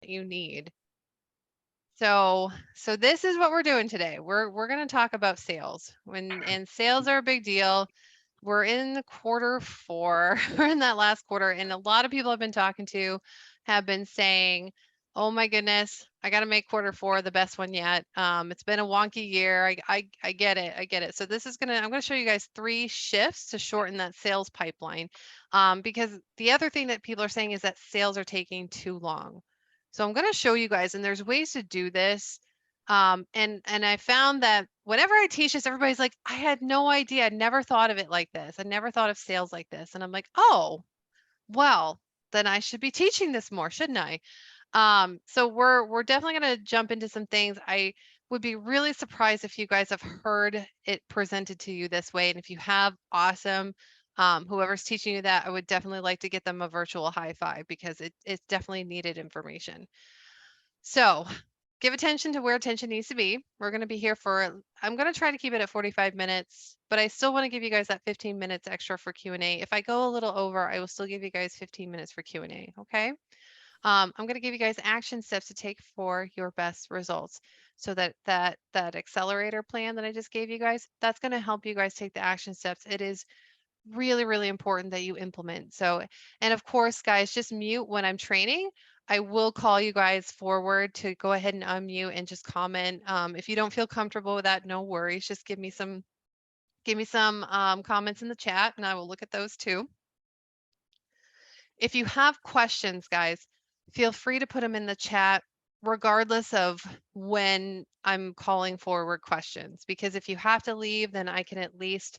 you need. So this is what we're doing today. We're going to talk about sales. And sales are a big deal. We're in quarter 4. We're in that last quarter, and a lot of people I've been talking to have been saying, "Oh my goodness, I got to make quarter 4 the best one yet." It's been a wonky year. I get it. I get it. So I'm gonna show you guys 3 shifts to shorten that sales pipeline. Because the other thing that people are saying is that sales are taking too long. So I'm going to show you guys, and there's ways to do this. And I found that whenever I teach this, everybody's like, I had no idea. I'd never thought of it like this. I never thought of sales like this. And I'm like, oh, well, then I should be teaching this more, shouldn't I? So we're definitely going to jump into some things. I would be really surprised if you guys have heard it presented to you this way. And if you have, awesome. Whoever's teaching you that, I would definitely like to get them a virtual high five because it's definitely needed information. So give attention to where attention needs to be. We're going to be here for, I'm going to try to keep it at 45 minutes, but I still want to give you guys that 15 minutes extra for Q&A. If I go a little over, I will still give you guys 15 minutes for Q&A, okay? I'm going to give you guys action steps to take for your best results. So that accelerator plan that I just gave you guys, that's going to help you guys take the action steps. It is really, really important that you implement. So, and of course, guys, just mute when I'm training. I will call you guys forward to go ahead and unmute and just comment. If you don't feel comfortable with that, no worries. Just give me some comments in the chat, and I will look at those too. If you have questions, guys, feel free to put them in the chat, regardless of when I'm calling forward questions. Because if you have to leave, then I can at least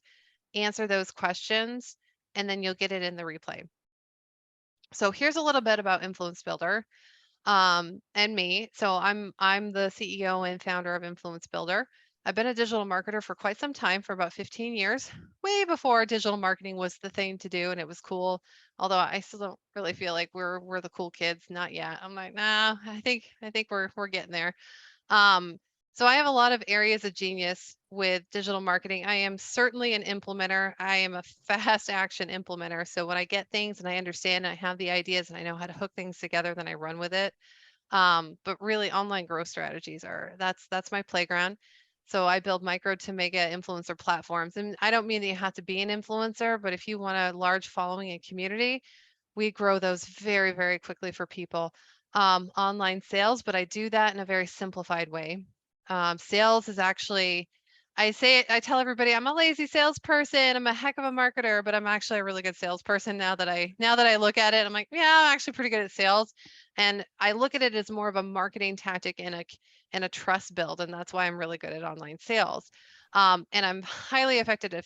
answer those questions, and then you'll get it in the replay. So here's a little bit about Influence Builder and me. So I'm the CEO and founder of Influence Builder. I've been a digital marketer for quite some time, for about 15 years, way before digital marketing was the thing to do and it was cool. Although I still don't really feel like we're the cool kids, not yet. I'm like, nah, I think we're getting there. So I have a lot of areas of genius with digital marketing. I am certainly an implementer. I am a fast action implementer. So when I get things and I understand, and I have the ideas and I know how to hook things together, then I run with it. But really online growth strategies that's my playground. So I build micro to mega influencer platforms. And I don't mean that you have to be an influencer, but if you want a large following and community, we grow those very, very quickly for people. Online sales, but I do that in a very simplified way. Sales is actually, I tell everybody I'm a lazy salesperson. I'm a heck of a marketer, but I'm actually a really good salesperson now that I look at it. I'm like, yeah, I'm actually pretty good at sales. And I look at it as more of a marketing tactic and a trust build. And that's why I'm really good at online sales. And I'm highly effective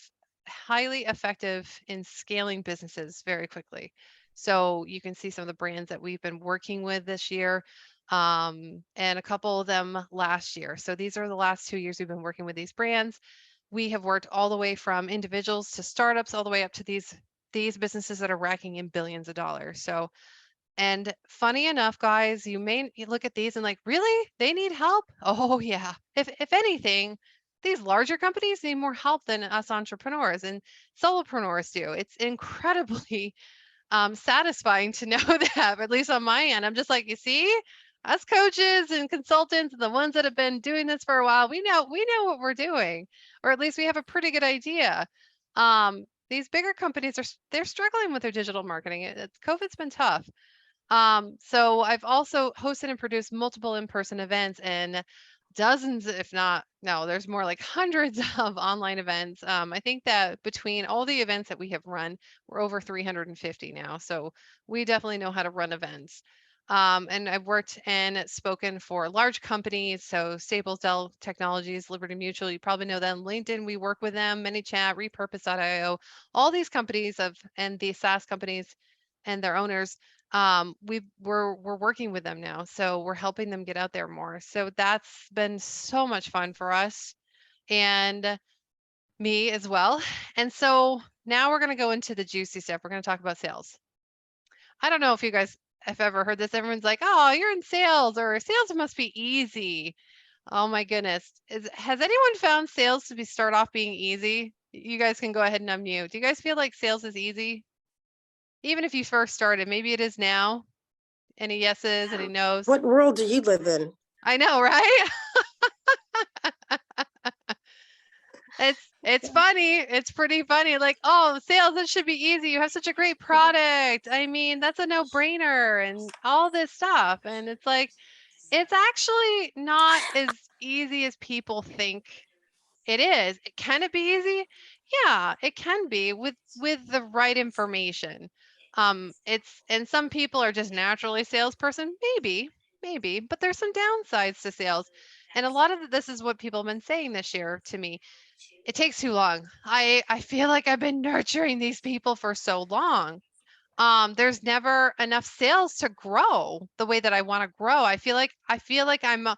in scaling businesses very quickly. So you can see some of the brands that we've been working with this year, and a couple of them last year. So these are the last 2 years we've been working with these brands. We have worked all the way from individuals to startups, all the way up to these businesses that are racking in billions of dollars. So, and funny enough, guys, you look at these and like, really? They need help? Oh yeah. If anything, these larger companies need more help than us entrepreneurs and solopreneurs do. It's incredibly satisfying to know that, at least on my end. I'm just like, you see, us coaches and consultants, the ones that have been doing this for a while, we know what we're doing, or at least we have a pretty good idea. These bigger companies they're struggling with their digital marketing. COVID's been tough. So I've also hosted and produced multiple in-person events and dozens, if not, no, there's more like hundreds of online events. I think that between all the events that we have run, we're over 350 now. So we definitely know how to run events. And I've worked and spoken for large companies. So Staples, Dell Technologies, Liberty Mutual, you probably know them. LinkedIn, we work with them, ManyChat, Repurpose.io, all these companies and the SaaS companies and their owners, we're working with them now, so we're helping them get out there more. So that's been so much fun for us and me as well. And so now we're going to go into the juicy stuff. We're going to talk about sales. I don't know if you guys have ever heard this. Everyone's like, oh, you're in sales, or sales must be easy. Oh my goodness. Has anyone found sales to start off being easy? You guys can go ahead and unmute. Do you guys feel like sales is easy? Even if you first started, maybe it is now. Any yeses, any nos? What world do you live in? I know, right? It's funny. It's pretty funny. Like, oh, sales, it should be easy. You have such a great product. I mean, that's a no-brainer and all this stuff. And it's like, it's actually not as easy as people think it is. Can it be easy? Yeah, it can be with the right information. It's and some people are just naturally salesperson, maybe, but there's some downsides to sales. And a lot of this is what people have been saying this year to me. It takes too long. I feel like I've been nurturing these people for so long. There's never enough sales to grow the way that I want to grow. I feel like I'm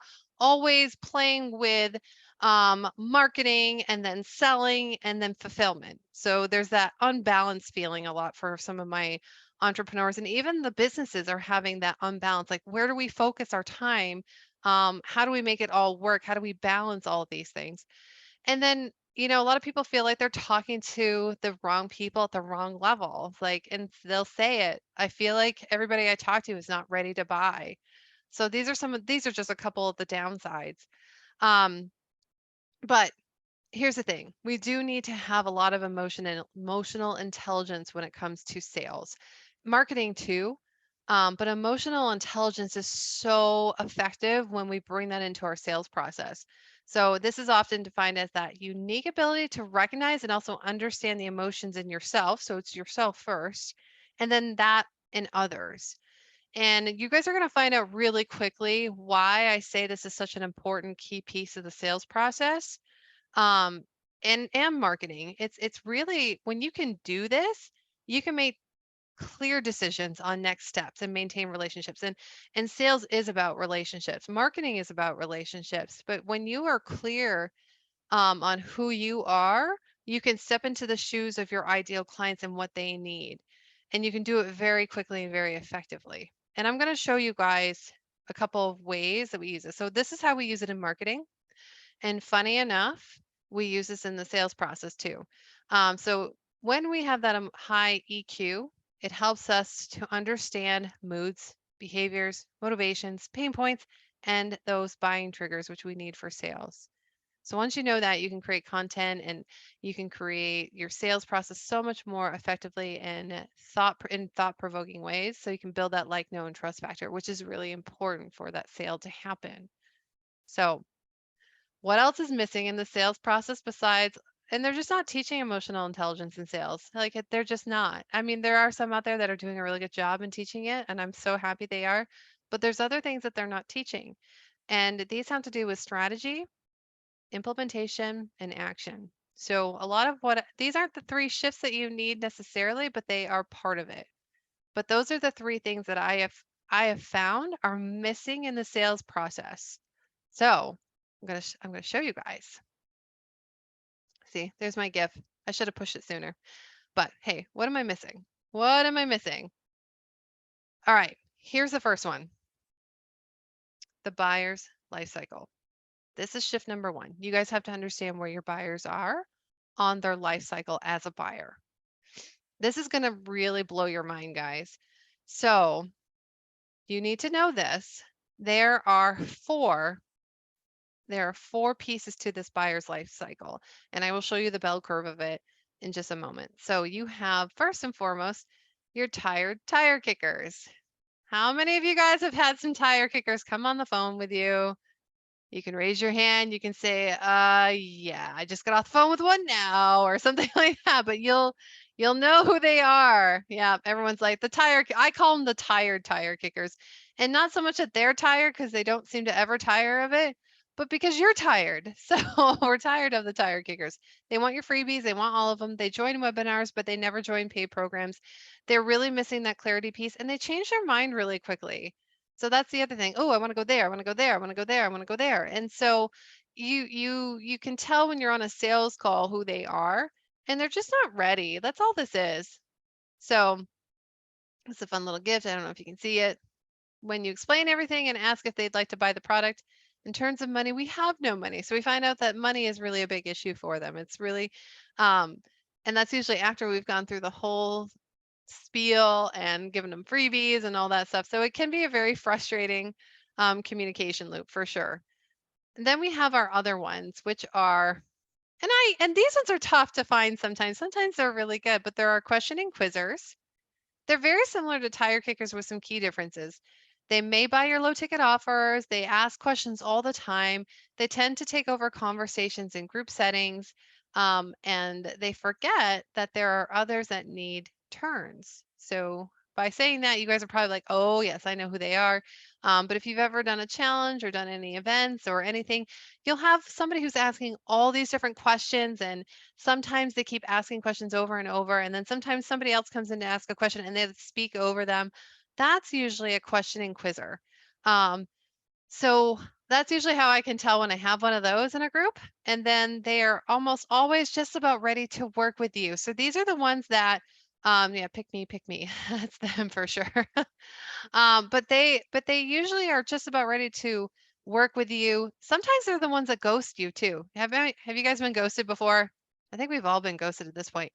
always playing with marketing and then selling and then fulfillment. So there's that unbalanced feeling a lot for some of my entrepreneurs, and even the businesses are having that unbalance. Like, where do we focus our time? How do we make it all work? How do we balance all of these things? And then, a lot of people feel like they're talking to the wrong people at the wrong level. Like, and they'll say it. I feel like everybody I talk to is not ready to buy. So these are just a couple of the downsides. Um, but here's the thing. We do need to have a lot of emotion and emotional intelligence when it comes to sales. Marketing too. But emotional intelligence is so effective when we bring that into our sales process. So this is often defined as that unique ability to recognize and also understand the emotions in yourself. So it's yourself first, and then that in others. And you guys are going to find out really quickly why I say this is such an important key piece of the sales process, um and marketing. It's really, when you can do this, you can make clear decisions on next steps and maintain relationships. And sales is about relationships, marketing is about relationships. But when you are clear on who you are, you can step into the shoes of your ideal clients and what they need, and you can do it very quickly and very effectively. And I'm going to show you guys a couple of ways that we use it. So this is how we use it in marketing, and funny enough, we use this in the sales process too. So when we have that high EQ, it helps us to understand moods, behaviors, motivations, pain points, and those buying triggers, which we need for sales. So once you know that, you can create content and you can create your sales process so much more effectively and thought-provoking ways. So you can build that like, know, and trust factor, which is really important for that sale to happen. So what else is missing in the sales process besides, and they're just not teaching emotional intelligence in sales. Like, they're just not. I mean, there are some out there that are doing a really good job in teaching it, and I'm so happy they are, but there's other things that they're not teaching. And these have to do with strategy, implementation, and action. So a lot of what these aren't the three shifts that you need necessarily, but they are part of it. But those are the three things that I have found are missing in the sales process. So I'm gonna show you guys. See, there's my GIF. I should have pushed it sooner. But hey, what am I missing? What am I missing? All right, here's the first one. The buyer's life cycle. This is shift number one. You guys have to understand where your buyers are on their life cycle as a buyer. This is going to really blow your mind, guys. So you need to know this. There are four pieces to this buyer's life cycle, and I will show you the bell curve of it in just a moment. So you have, first and foremost, your tired tire kickers. How many of you guys have had some tire kickers come on the phone with you? You can raise your hand. You can say, yeah, I just got off the phone with one now," or something like that, but you'll know who they are. Yeah, everyone's like I call them the tired tire kickers. And not so much that they're tired because they don't seem to ever tire of it, but because you're tired. So we're tired of the tire kickers. They want your freebies, they want all of them. They join webinars, but they never join paid programs. They're really missing that clarity piece, and they change their mind really quickly. So that's the other thing. Oh, I want to go there. I want to go there. I want to go there. I want to go there. And so you can tell when you're on a sales call who they are, and they're just not ready. That's all this is. So it's a fun little gift. I don't know if you can see it. When you explain everything and ask if they'd like to buy the product, in terms of money, we have no money. So we find out that money is really a big issue for them. It's really, um, and that's usually after we've gone through the whole spiel and giving them freebies and all that stuff. So it can be a very frustrating communication loop for sure. And then we have our other ones, which are, and these ones are tough to find sometimes. Sometimes they're really good, but there are questioning quizzers. They're very similar to tire kickers with some key differences. They may buy your low ticket offers. They ask questions all the time. They tend to take over conversations in group settings. And they forget that there are others that need turns. So by saying that, you guys are probably like, oh, yes, I know who they are. But if you've ever done a challenge or done any events or anything, you'll have somebody who's asking all these different questions, and sometimes they keep asking questions over and over, and then sometimes somebody else comes in to ask a question and they speak over them. That's usually a questioning quizzer. Um, so that's usually how I can tell when I have one of those in a group. And then they are almost always just about ready to work with you. So these are the ones that, yeah, pick me, pick me. That's them for sure. But they usually are just about ready to work with you. Sometimes they're the ones that ghost you too. Have you guys been ghosted before? I think we've all been ghosted at this point.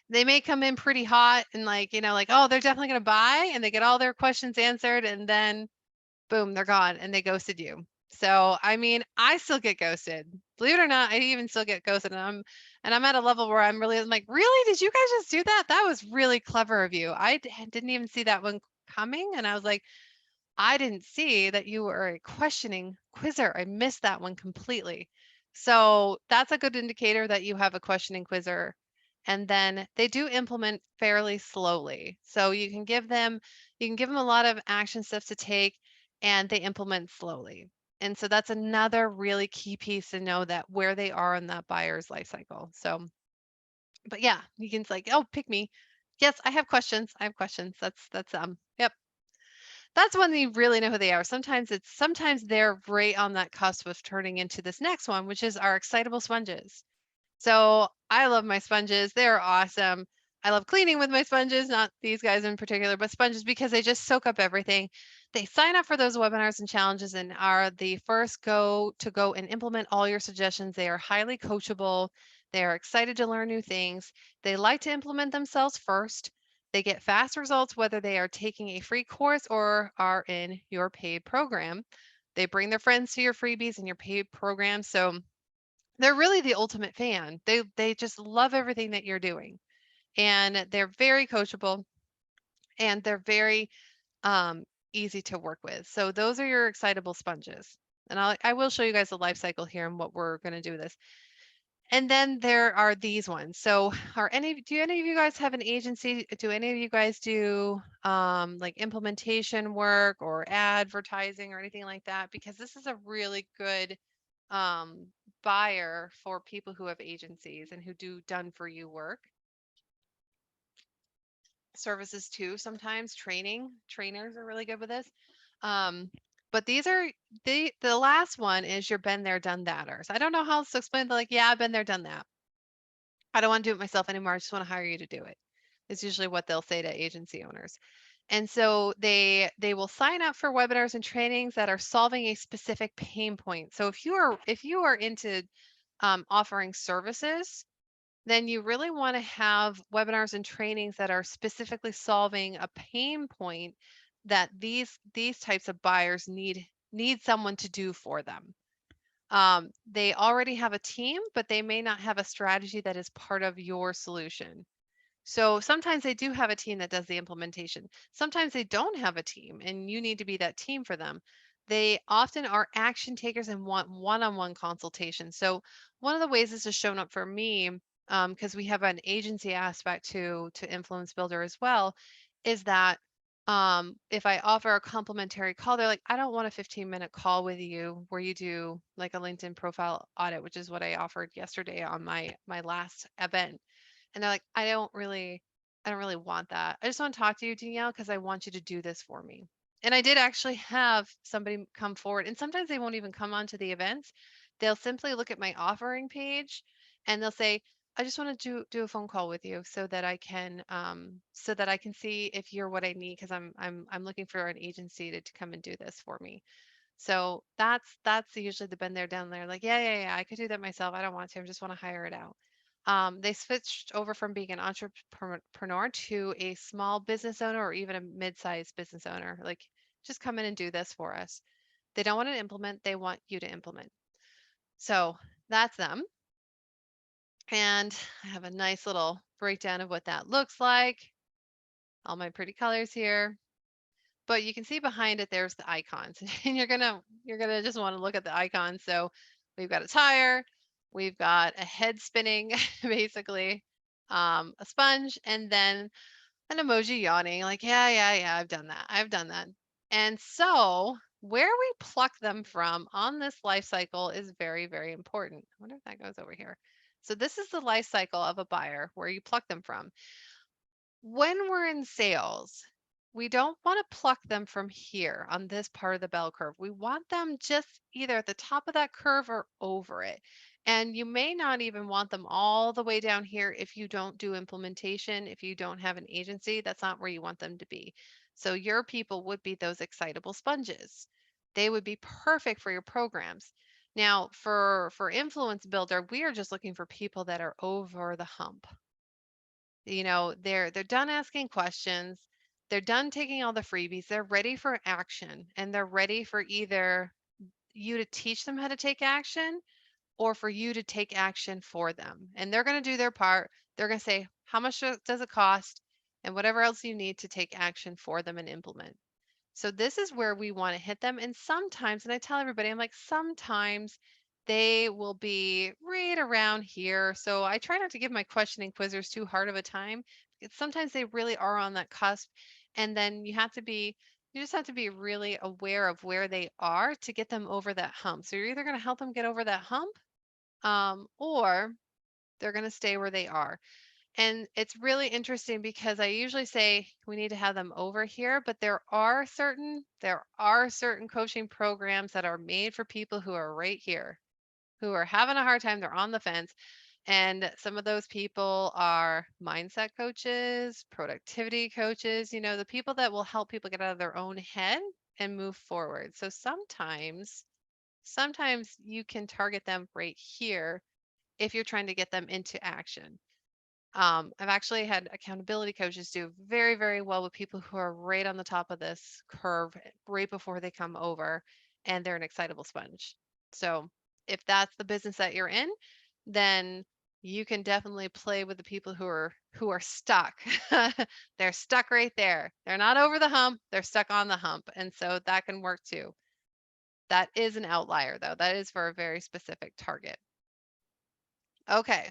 They may come in pretty hot and like, like, oh, they're definitely going to buy, and they get all their questions answered, and then boom, they're gone and they ghosted you. So, I mean, I still get ghosted. Believe it or not, I even still get ghosted, and I'm at a level where I'm like, "Really? Did you guys just do that? That was really clever of you. Didn't even see that one coming." And I was like, I didn't see that you were a questioning quizzer. I missed that one completely. So that's a good indicator that you have a questioning quizzer. And then they do implement fairly slowly. So you can give them a lot of action steps to take, and they implement slowly. And so that's another really key piece to know that where they are in that buyer's life cycle. So, but yeah, you can like, oh, pick me. Yes, I have questions. I have questions. Yep, that's when you really know who they are. Sometimes they're right on that cusp of turning into this next one, which is our excitable sponges. So I love my sponges. They're awesome. I love cleaning with my sponges, not these guys in particular, but sponges because they just soak up everything. They sign up for those webinars and challenges and are the first go and implement all your suggestions. They are highly coachable. They are excited to learn new things. They like to implement themselves first. They get fast results whether they are taking a free course or are in your paid program. They bring their friends to your freebies and your paid program. So they're really the ultimate fan. They just love everything that you're doing. And they're very coachable, and they're very um, easy to work with. So those are your excitable sponges. And I will show you guys the life cycle here and what we're going to do with this. And then there are these ones. So do any of you guys have an agency? Do any of you guys do like implementation work or advertising or anything like that? Because this is a really good um, buyer for people who have agencies and who do done for you work. Services too, sometimes trainers are really good with this. Um, but these are the last one is your been there, done thaters. I don't know how else to explain. They're like, yeah, I've been there, done that. I don't want to do it myself anymore. I just want to hire you to do it. Is usually what they'll say to agency owners. And so they will sign up for webinars and trainings that are solving a specific pain point. So if you are into offering services, then you really want to have webinars and trainings that are specifically solving a pain point that these types of buyers need someone to do for them. They already have a team, but they may not have a strategy that is part of your solution. So sometimes they do have a team that does the implementation. Sometimes they don't have a team and you need to be that team for them. They often are action takers and want one-on-one consultation. So one of the ways this has shown up for me, because we have an agency aspect to Influence Builder as well, is that if I offer a complimentary call, they're like, I don't want a 15-minute call with you where you do like a LinkedIn profile audit, which is what I offered yesterday on my last event. And they're like, I don't really want that. I just want to talk to you, Danielle, because I want you to do this for me. And I did actually have somebody come forward, and sometimes they won't even come onto the events. They'll simply look at my offering page and they'll say, I just want to do a phone call with you so that I can see if you're what I need because I'm looking for an agency to come and do this for me. So that's usually the been there, done there. Like, yeah, yeah, yeah, I could do that myself. I don't want to. I just want to hire it out. They switched over from being an entrepreneur to a small business owner or even a mid-sized business owner. Like, just come in and do this for us. They don't want to implement, they want you to implement. So that's them. And I have a nice little breakdown of what that looks like. All my pretty colors here. But you can see behind it there's the icons. And you're gonna just want to look at the icons. So we've got a tire, we've got a head spinning, basically, a sponge, and then an emoji yawning, like, yeah, yeah, yeah, I've done that. I've done that. And so where we pluck them from on this life cycle is very, very important. I wonder if that goes over here. So this is the life cycle of a buyer where you pluck them from. When we're in sales, we don't want to pluck them from here on this part of the bell curve. We want them just either at the top of that curve or over it. And you may not even want them all the way down here if you don't do implementation, if you don't have an agency, that's not where you want them to be. So your people would be those excitable sponges. They would be perfect for your programs. Now, for influence builder, we are just looking for people that are over the hump. They're done asking questions, they're done taking all the freebies, they're ready for action, and they're ready for either you to teach them how to take action or for you to take action for them. And they're going to do their part. They're going to say how much does it cost and whatever else you need to take action for them and implement. So this is where we want to hit them. And sometimes, and I tell everybody, I'm like, sometimes they will be right around here. So I try not to give my questioning quizzers too hard of a time. Sometimes they really are on that cusp. And then you just have to be really aware of where they are to get them over that hump. So you're either going to help them get over that hump, or they're going to stay where they are. And it's really interesting because I usually say we need to have them over here, but there are certain coaching programs that are made for people who are right here, who are having a hard time, they're on the fence. And some of those people are mindset coaches, productivity coaches, the people that will help people get out of their own head and move forward. So sometimes you can target them right here if you're trying to get them into action. I've actually had accountability coaches do very, very well with people who are right on the top of this curve, right before they come over, and they're an excitable sponge. So if that's the business that you're in, then you can definitely play with the people who are stuck. They're stuck right there. They're not over the hump, they're stuck on the hump. And so that can work too. That is an outlier though. That is for a very specific target. Okay.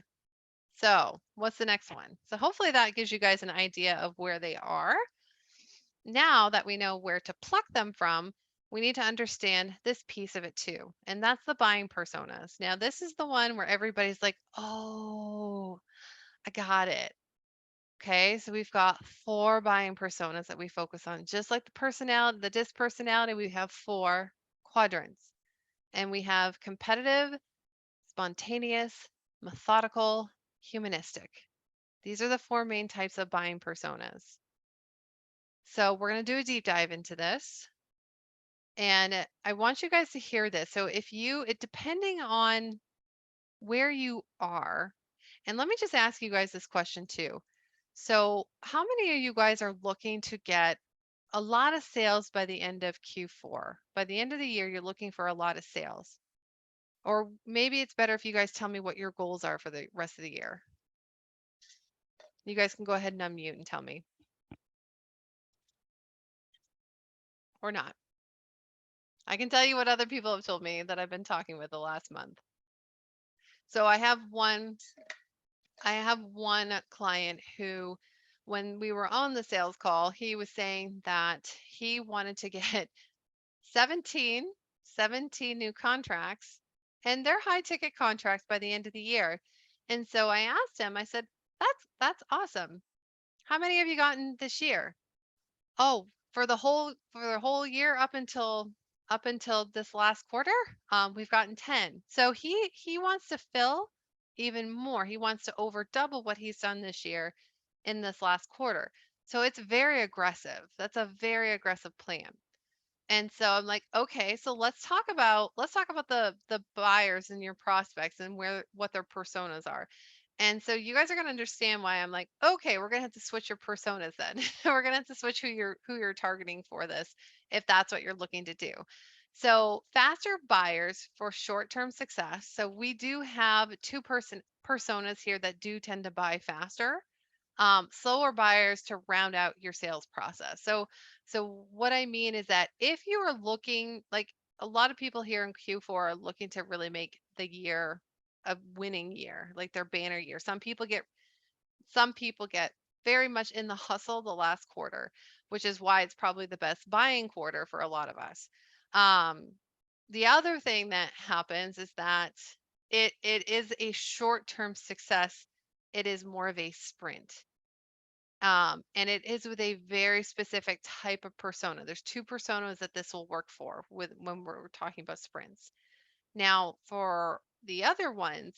So, what's the next one? So, hopefully, that gives you guys an idea of where they are. Now that we know where to pluck them from, we need to understand this piece of it too. And that's the buying personas. Now, this is the one where everybody's like, oh, I got it. Okay, so we've got 4 buying personas that we focus on. Just like the personality, the disc personality, we have 4 quadrants. And we have competitive, spontaneous, methodical, humanistic. These are the 4 main types of buying personas. So we're going to do a deep dive into this. And I want you guys to hear this. So depending on where you are, and let me just ask you guys this question too. So how many of you guys are looking to get a lot of sales by the end of Q4? By the end of the year, you're looking for a lot of sales. Or maybe it's better if you guys tell me what your goals are for the rest of the year. You guys can go ahead and unmute and tell me. Or not. I can tell you what other people have told me that I've been talking with the last month. So I have one client who, when we were on the sales call, he was saying that he wanted to get 17 new contracts, and they're high ticket contracts by the end of the year. And so I asked him, I said, that's awesome. How many have you gotten this year? Oh, for the whole year up until this last quarter, we've gotten 10. So he wants to fill even more. He wants to over double what he's done this year in this last quarter. So it's very aggressive. That's a very aggressive plan. And so I'm like, okay, so let's talk about the buyers and your prospects and what their personas are. And so you guys are going to understand why I'm like, okay, we're going to have to switch your personas then. We're going to have to switch who you're targeting for this if that's what you're looking to do. So, faster buyers for short-term success. So, we do have two personas here that do tend to buy faster. Slower buyers to round out your sales process. So what I mean is that if you are looking like a lot of people here in Q4 are looking to really make the year a winning year, like their banner year. Some people get very much in the hustle the last quarter, which is why it's probably the best buying quarter for a lot of us. Um, the other thing that happens is that it is a short-term success. It is more of a sprint. And it is with a very specific type of persona. There's two personas that this will work for with when we're talking about sprints. Now, for the other ones,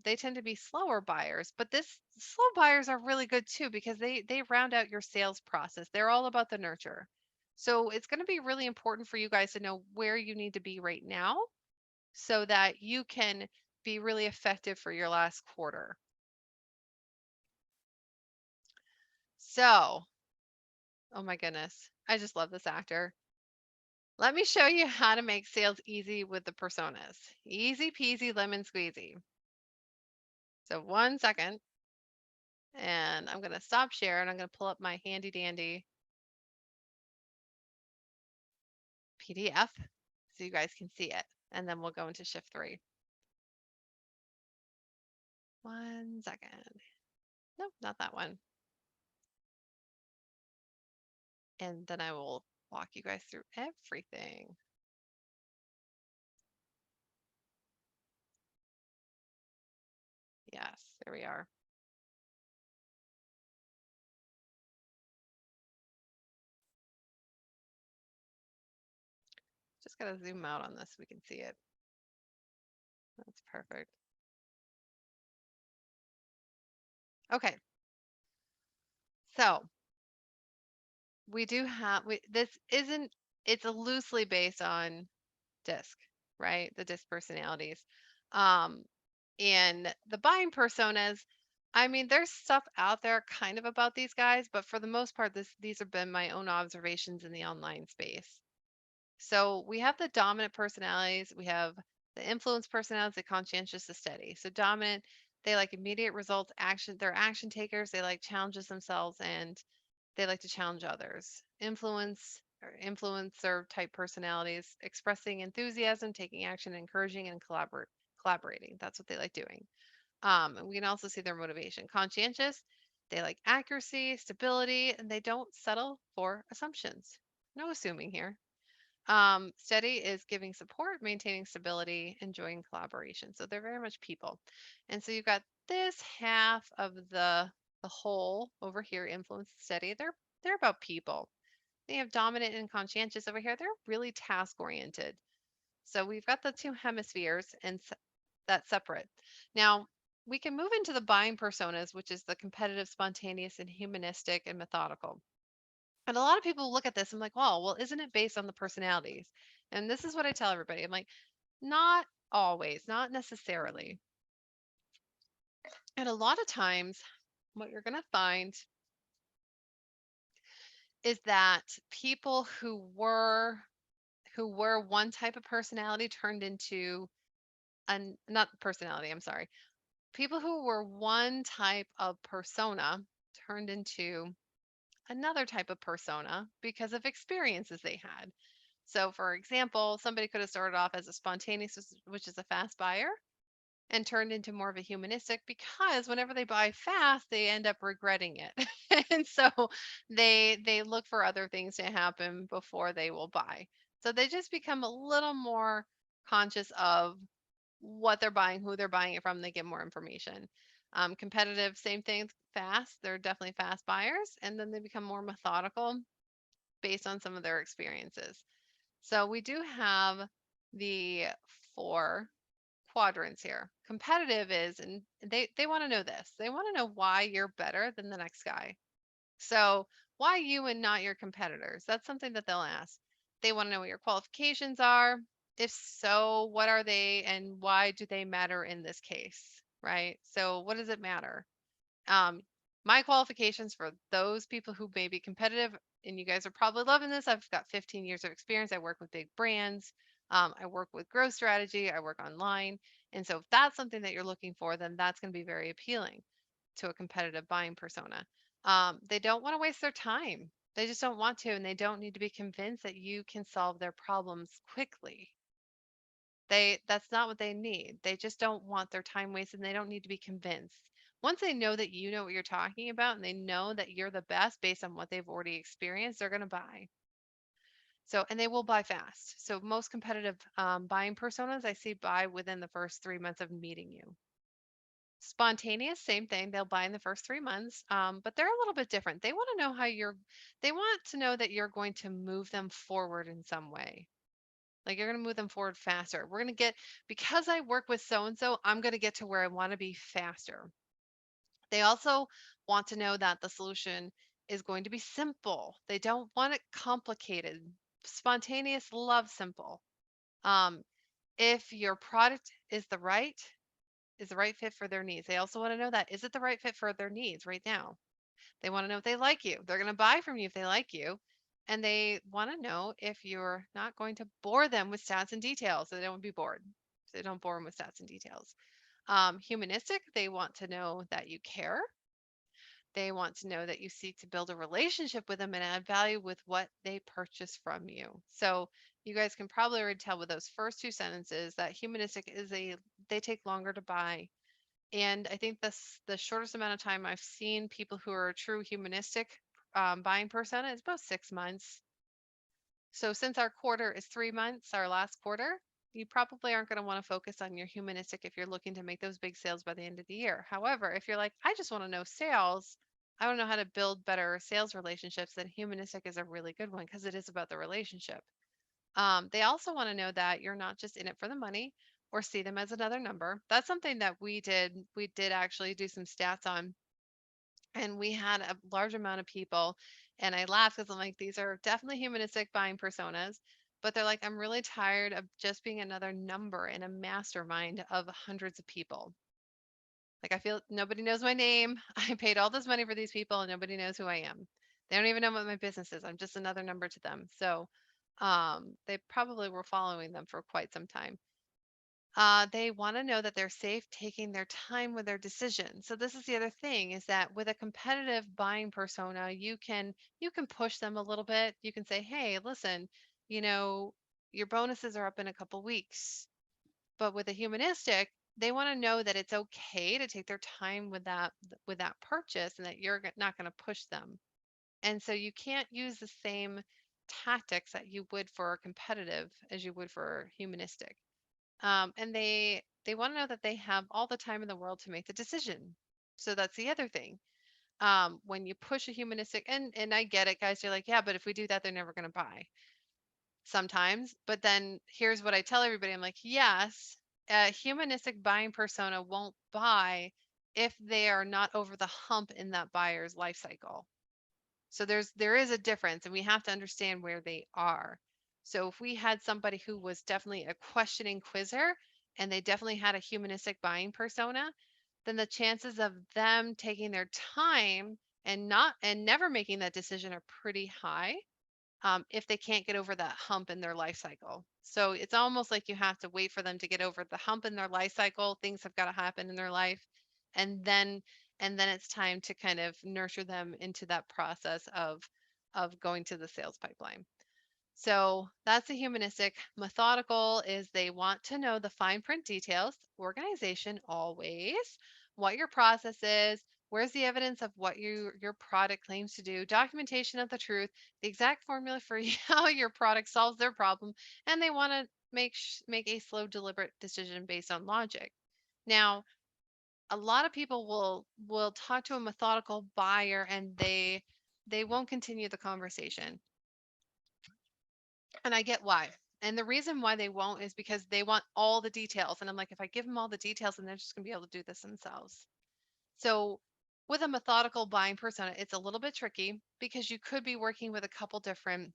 they tend to be slower buyers, but this slow buyers are really good too because they round out your sales process. They're all about the nurture. So it's going to be really important for you guys to know where you need to be right now so that you can be really effective for your last quarter. So, oh my goodness, I just love this actor. Let me show you how to make sales easy with the personas. Easy peasy lemon squeezy. So 1 second, and I'm gonna stop share and I'm gonna pull up my handy dandy PDF so you guys can see it. And then we'll go into shift 3. 1 second. Nope, not that one. And then I will walk you guys through everything. Yes, there we are. Just gotta zoom out on this so we can see it. That's perfect. Okay, so we do have this isn't it's a loosely based on disc, right? The disc personalities. Um, and the buying personas, I mean, there's stuff out there kind of about these guys, but for the most part, these have been my own observations in the online space. So we have the dominant personalities, we have the influence personalities, the conscientious, the steady. So dominant, they like immediate results, action, they're action takers, they like challenges themselves and they like to challenge others. Influence or influencer type personalities, expressing enthusiasm, taking action, encouraging, and collaborating. That's what they like doing. And we can also see their motivation. Conscientious, they like accuracy, stability, and they don't settle for assumptions. No assuming here. Steady is giving support, maintaining stability, enjoying collaboration. So they're very much people. And so you've got this half of the whole over here, influence steady. They're about people. They have dominant and conscientious over here. They're really task oriented. So we've got the two hemispheres and that's separate. Now we can move into the buying personas, which is the competitive, spontaneous, and humanistic and methodical. And a lot of people look at this and like, well, isn't it based on the personalities? And this is what I tell everybody. I'm like, not always, not necessarily. And a lot of times, what you're going to find is that people who were one type of personality turned into not personality, I'm sorry. People who were one type of persona turned into another type of persona because of experiences they had. So, for example, somebody could have started off as a spontaneous, which is a fast buyer, and turned into more of a humanistic because whenever they buy fast, they end up regretting it. And so they look for other things to happen before they will buy. So they just become a little more conscious of what they're buying, who they're buying it from. They get more information. Competitive, same thing, fast. They're definitely fast buyers. And then they become more methodical based on some of their experiences. So we do have the 4 quadrants here. Competitive is, and they want to know this. They want to know why you're better than the next guy. So why you and not your competitors? That's something that they'll ask. They want to know what your qualifications are. If so, what are they and why do they matter in this case? right? So what does it matter? Um, my qualifications for those people who may be competitive, and you guys are probably loving this. I've got 15 years of experience. I work with big brands. I work with growth strategy. I work online. And so if that's something that you're looking for, then that's going to be very appealing to a competitive buying persona. They don't want to waste their time. They just don't want to, and they don't need to be convinced that you can solve their problems quickly. That's not what they need. They just don't want their time wasted and they don't need to be convinced. Once they know that you know what you're talking about and they know that you're the best based on what they've already experienced, they're going to buy. So, and they will buy fast. So, most competitive buying personas I see buy within the first 3 months of meeting you. Spontaneous, same thing. They'll buy in the first 3 months, but they're a little bit different. They want to know how they want to know that you're going to move them forward in some way. Like you're going to move them forward faster. We're going to get, because I work with so and so, I'm going to get to where I want to be faster. They also want to know that the solution is going to be simple. They don't want it complicated. Spontaneous love simple. Um, if your product is the right fit for their needs. They also want to know that is it the right fit for their needs right now? They want to know if they like you. They're going to buy from you if they like you. And they want to know if you're not going to bore them with stats and details. So they don't be bored. So they don't bore them with stats and details. Humanistic, they want to know that you care. They want to know that you seek to build a relationship with them and add value with what they purchase from you. So you guys can probably already tell with those first two sentences that humanistic they take longer to buy. And I think the shortest amount of time I've seen people who are true humanistic buying persona is about 6 months. So since our quarter is 3 months, our last quarter, you probably aren't going to want to focus on your humanistic if you're looking to make those big sales by the end of the year. However, if you're like, I just want to know sales, I want to know how to build better sales relationships, then humanistic is a really good one because it is about the relationship. They also want to know that you're not just in it for the money or see them as another number. That's something that we did. We did actually do some stats on, and we had a large amount of people. And I laughed because I'm like, these are definitely humanistic buying personas. But they're like, I'm really tired of just being another number in a mastermind of hundreds of people. Like, I feel nobody knows my name. I paid all this money for these people and nobody knows who I am. They don't even know what my business is. I'm just another number to them. So they probably were following them for quite some time. They want to know that they're safe taking their time with their decisions. So this is the other thing is that with a competitive buying persona, you can push them a little bit. You can say, "Hey, listen, you know, your bonuses are up in a couple weeks." But with a humanistic, they want to know that it's okay to take their time with that purchase and that you're not going to push them. And so you can't use the same tactics that you would for competitive as you would for humanistic. And they want to know that they have all the time in the world to make the decision. So that's the other thing. When you push a humanistic, and I get it, guys, you're like, yeah, but if we do that, they're never going to buy. Sometimes, but then here's what I tell everybody. I'm like, yes, a humanistic buying persona won't buy if they are not over the hump in that buyer's life cycle. So there is a difference and we have to understand where they are. So if we had somebody who was definitely a questioning quizzer and they definitely had a humanistic buying persona, then the chances of them taking their time and never making that decision are pretty high, if they can't get over that hump in their life cycle. So it's almost like you have to wait for them to get over the hump in their life cycle. Things have got to happen in their life, and then it's time to kind of nurture them into that process of going to the sales pipeline. So that's the humanistic. Methodical is they want to know the fine print details, organization always, what your process is, where's the evidence of what your product claims to do, documentation of the truth, the exact formula for how your product solves their problem, and they want to make a slow, deliberate decision based on logic. Now, a lot of people will talk to a methodical buyer and they won't continue the conversation, and I get why. And the reason why they won't is because they want all the details. And I'm like, if I give them all the details, then they're just going to be able to do this themselves. So with a methodical buying persona, it's a little bit tricky because you could be working with a couple different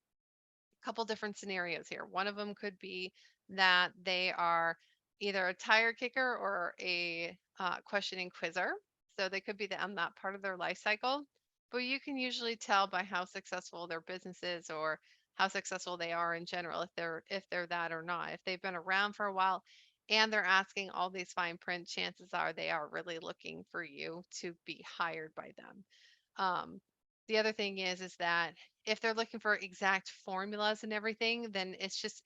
scenarios here. One of them could be that they are either a tire kicker or a questioning quizzer. So they could be on that part of their life cycle. But you can usually tell by how successful their business is or how successful they are in general if they're that or not. If they've been around for a while and they're asking all these fine print, chances are they are really looking for you to be hired by them. Um, the other thing is that if they're looking for exact formulas and everything, then it's just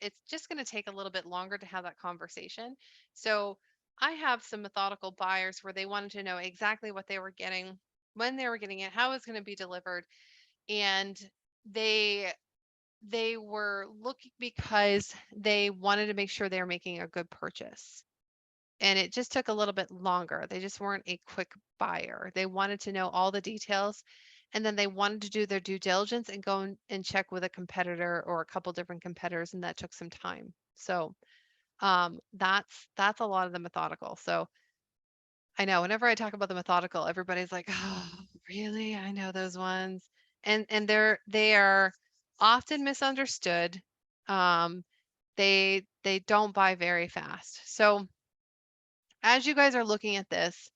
going to take a little bit longer to have that conversation. So I have some methodical buyers where they wanted to know exactly what they were getting, when they were getting it, how it was going to be delivered, and they they were looking because they wanted to make sure they were making a good purchase. And it just took a little bit longer. They just weren't a quick buyer. They wanted to know all the details, and then they wanted to do their due diligence and go and check with a competitor or a couple different competitors, and that took some time. So that's a lot of the methodical. So I know whenever I talk about the methodical, everybody's like, "Oh, really? I know those ones." And they are often misunderstood. Um, they don't buy very fast. So as you guys are looking at this,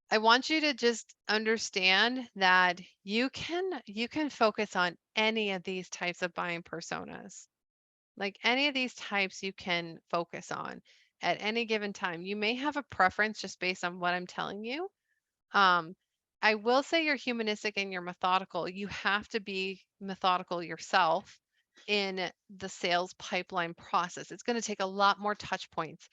I want you to just understand that you can focus on any of these types of buying personas. Like any of these types you can focus on at any given time. You may have a preference just based on what I'm telling you. Um, I will say you're humanistic and you're methodical. You have to be methodical yourself in the sales pipeline process. It's going to take a lot more touch points.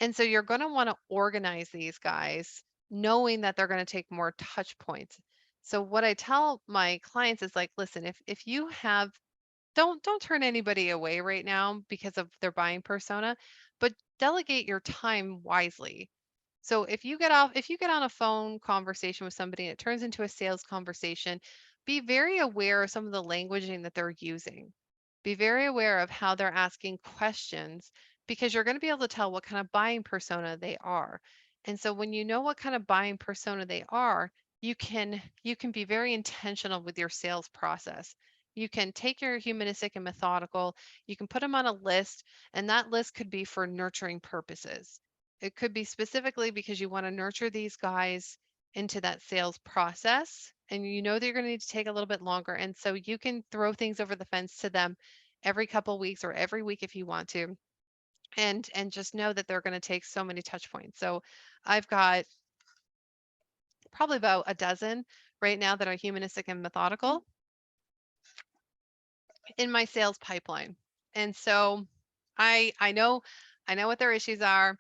And so you're going to want to organize these guys knowing that they're going to take more touch points. So what I tell my clients is like, listen, if you have don't turn anybody away right now because of their buying persona, but delegate your time wisely. So if you get on a phone conversation with somebody and it turns into a sales conversation, be very aware of some of the languaging that they're using. Be very aware of how they're asking questions because you're going to be able to tell what kind of buying persona they are. And so when you know what kind of buying persona they are, you can be very intentional with your sales process. You can take your humanistic and methodical, you can put them on a list, and that list could be for nurturing purposes. It could be specifically because you want to nurture these guys into that sales process and you know that you're going to need to take a little bit longer. And so you can throw things over the fence to them every couple weeks or every week if you want to. And just know that they're going to take so many touch points. So I've got probably about a dozen right now that are humanistic and methodical in my sales pipeline. And so I know what their issues are.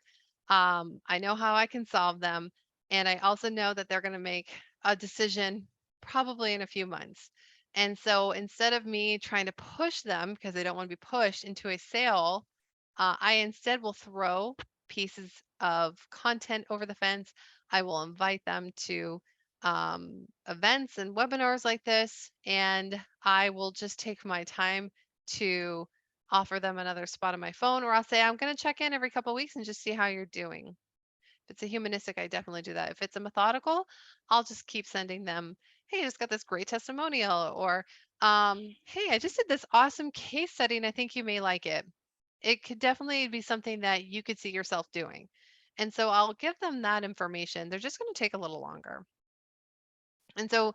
I know how I can solve them. And I also know that they're going to make a decision probably in a few months. And so instead of me trying to push them because they don't want to be pushed into a sale, I instead will throw pieces of content over the fence. I will invite them to events and webinars like this, and I will just take my time to offer them another spot on my phone, or I'll say, I'm going to check in every couple of weeks and just see how you're doing. If it's a humanistic, I definitely do that. If it's a methodical, I'll just keep sending them, hey, I just got this great testimonial, or hey, I just did this awesome case study and I think you may like it. It could definitely be something that you could see yourself doing. And so I'll give them that information. They're just going to take a little longer. And so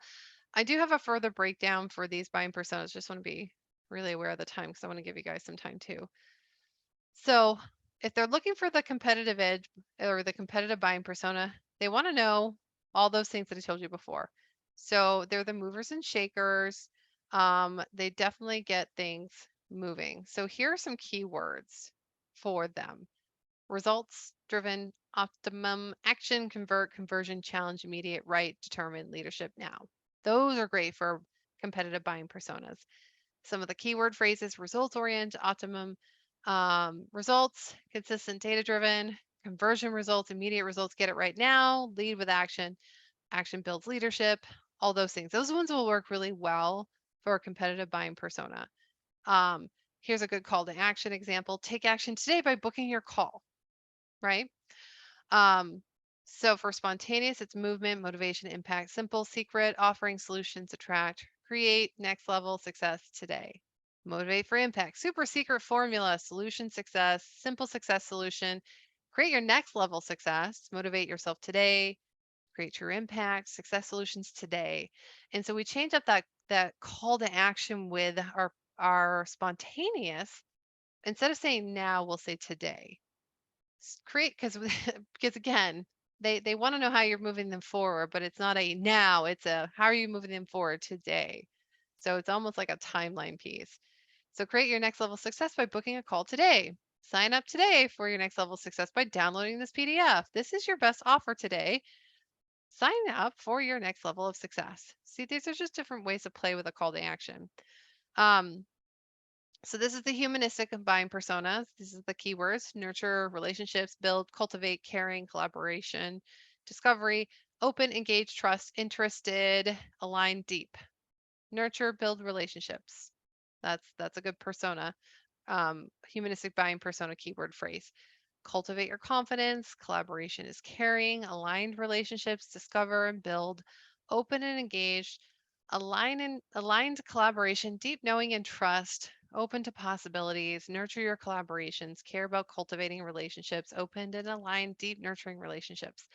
I do have a further breakdown for these buying personas. Just want to be really aware of the time because I want to give you guys some time too. So if they're looking for the competitive edge or the competitive buying persona, they want to know all those things that I told you before. So they're the movers and shakers. They definitely get things moving. So here are some keywords for them: results driven, optimum, action, convert, conversion, challenge, immediate, right, determined, leadership now. Those are great for competitive buying personas. Some of the keyword phrases: results oriented, optimum, results, consistent, data driven, conversion results, immediate results, get it right now, lead with action, action builds leadership, all those things. Those ones will work really well for a competitive buying persona. Um, Here's a good call to action example: take action today by booking your call, right? Um, so for spontaneous, it's movement, motivation, impact, simple, secret, offering solutions, attract, create, next level, success today. Motivate for impact, super secret formula, solution success, simple success solution, Create your next level success, motivate yourself today, create your impact, success solutions today. And so we change up that call to action with our spontaneous. Instead of saying now, we'll say today. Create because because again, they want to know how you're moving them forward, but it's not a now, it's a how are you moving them forward today. So it's almost like a timeline piece. So create your next level success by booking a call today. Sign up today for your next level success by downloading this PDF. This is your best offer today. Sign up for your next level of success. See, these are just different ways to play with a call to action. Um, so this is the humanistic and buying personas. This is the keywords: nurture, relationships, build, cultivate, caring, collaboration, discovery, open, engage, trust, interested, align, deep. Nurture, build relationships. That's a good persona. Humanistic buying persona keyword phrase. Cultivate your confidence. Collaboration is caring. Aligned relationships, discover and build. Open and engaged. Aligned collaboration, deep knowing and trust. Open to possibilities. Nurture your collaborations. Care about cultivating relationships. Open and aligned, deep nurturing relationships.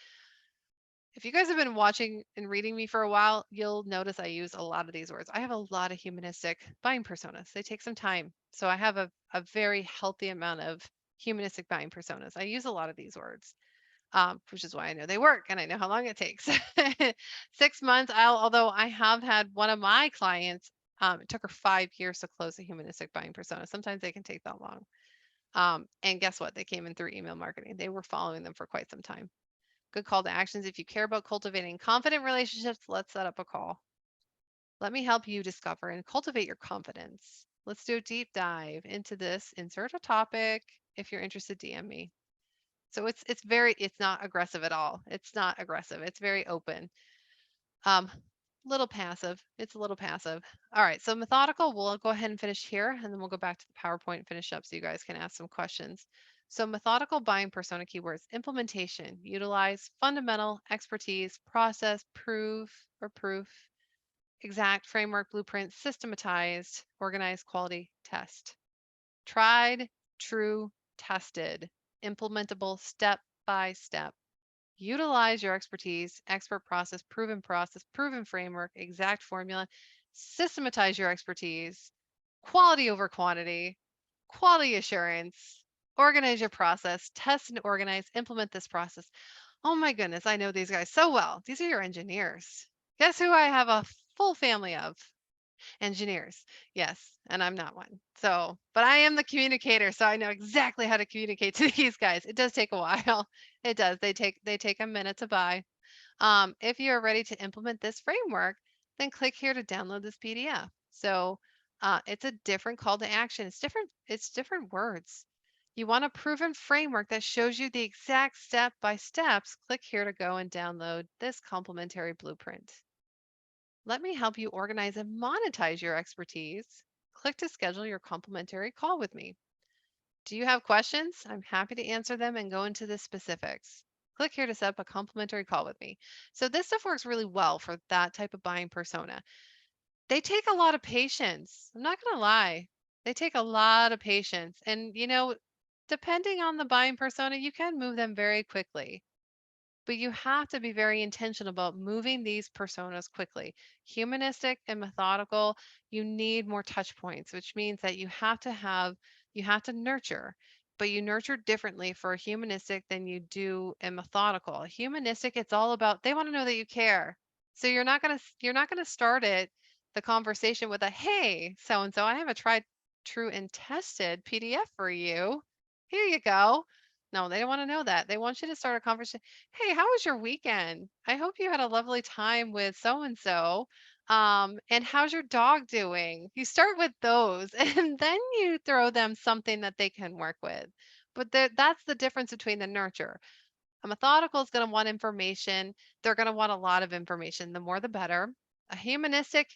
If you guys have been watching and reading me for a while, you'll notice I use a lot of these words. I have a lot of humanistic buying personas. They take some time. So I have a very healthy amount of humanistic buying personas. I use a lot of these words, which is why I know they work and I know how long it takes. 6 months, although I have had one of my clients, it took her 5 years to close a humanistic buying persona. Sometimes they can take that long. And guess what? They came in through email marketing. They were following them for quite some time. Good call to actions. If you care about cultivating confident relationships, let's set up a call. Let me help you discover and cultivate your confidence. Let's do a deep dive into this. Insert a topic. If you're interested, DM me. So it's not aggressive at all. It's not aggressive. It's very open. Um, little passive. It's a little passive. All right. So methodical, we'll go ahead and finish here and then we'll go back to the PowerPoint and finish up so you guys can ask some questions. So methodical buying persona keywords: implementation, utilize, fundamental, expertise, process, proof, exact, framework, blueprint, systematized, organized, quality, test. Tried, true, tested, implementable, step by step. Utilize your expertise, expert process, proven framework, exact formula. Systematize your expertise, quality over quantity, quality assurance. Organize your process, test and organize, implement this process. Oh my goodness, I know these guys so well. These are your engineers. Guess who I have a full family of? Engineers. Yes, and I'm not one. So, but I am the communicator, so I know exactly how to communicate to these guys. It does take a while. It does. They take a minute to buy. If you're ready to implement this framework, then click here to download this PDF. So, it's a different call to action. It's different words. You want a proven framework that shows you the exact step by steps. Click here to go and download this complimentary blueprint. Let me help you organize and monetize your expertise. Click to schedule your complimentary call with me. Do you have questions? I'm happy to answer them and go into the specifics. Click here to set up a complimentary call with me. So this stuff works really well for that type of buying persona. They take a lot of patience. I'm not going to lie. They take a lot of patience. And, depending on the buying persona, you can move them very quickly. But you have to be very intentional about moving these personas quickly. Humanistic and methodical, you need more touch points, which means that you have to nurture, but you nurture differently for a humanistic than you do a methodical. Humanistic, it's all about they want to know that you care. So you're not gonna start the conversation with a hey, so and so, I have a tried, true, and tested PDF for you. Here you go. No, they don't want to know that. They want you to start a conversation. Hey, how was your weekend? I hope you had a lovely time with so and so. And how's your dog doing? You start with those and then you throw them something that they can work with. But that's the difference between the nurture. A methodical is going to want information. They're going to want a lot of information. The more, the better. A humanistic,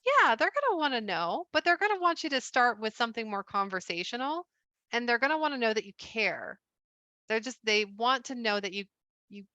yeah, they're going to want to know, but they're going to want you to start with something more conversational and they're going to want to know that you care. They want to know that you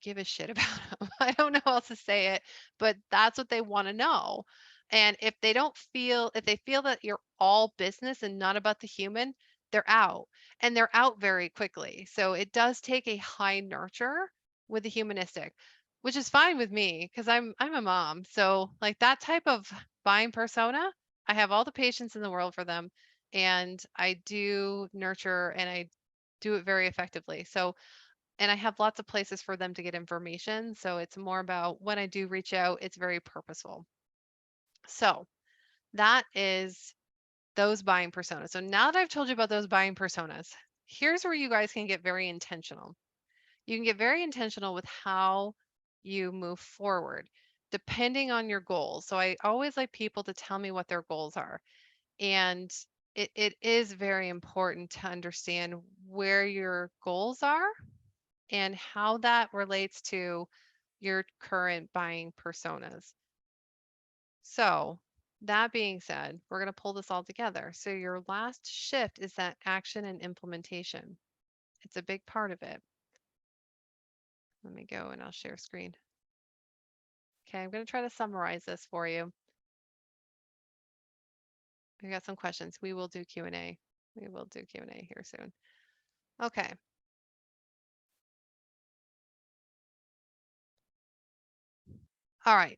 give a shit about them. I don't know how else to say it, but that's what they want to know. And if they feel that you're all business and not about the human, they're out, and they're out very quickly. So it does take a high nurture with the humanistic, which is fine with me because I'm a mom. So like that type of buying persona, I have all the patience in the world for them, and I do nurture and I do it very effectively. So and I have lots of places for them to get information. So it's more about when I do reach out, it's very purposeful. So that is those buying personas. So now that I've told you about those buying personas, here's where you guys can get very intentional. You can get very intentional with how you move forward depending on your goals. So I always like people to tell me what their goals are. And it is very important to understand where your goals are and how that relates to your current buying personas. So, that being said, we're going to pull this all together. So, your last shift is that action and implementation. It's a big part of it. Let me go and I'll share screen. Okay, I'm going to try to summarize this for you. We got some questions. We will do Q&A. We will do Q&A here soon. Okay. All right.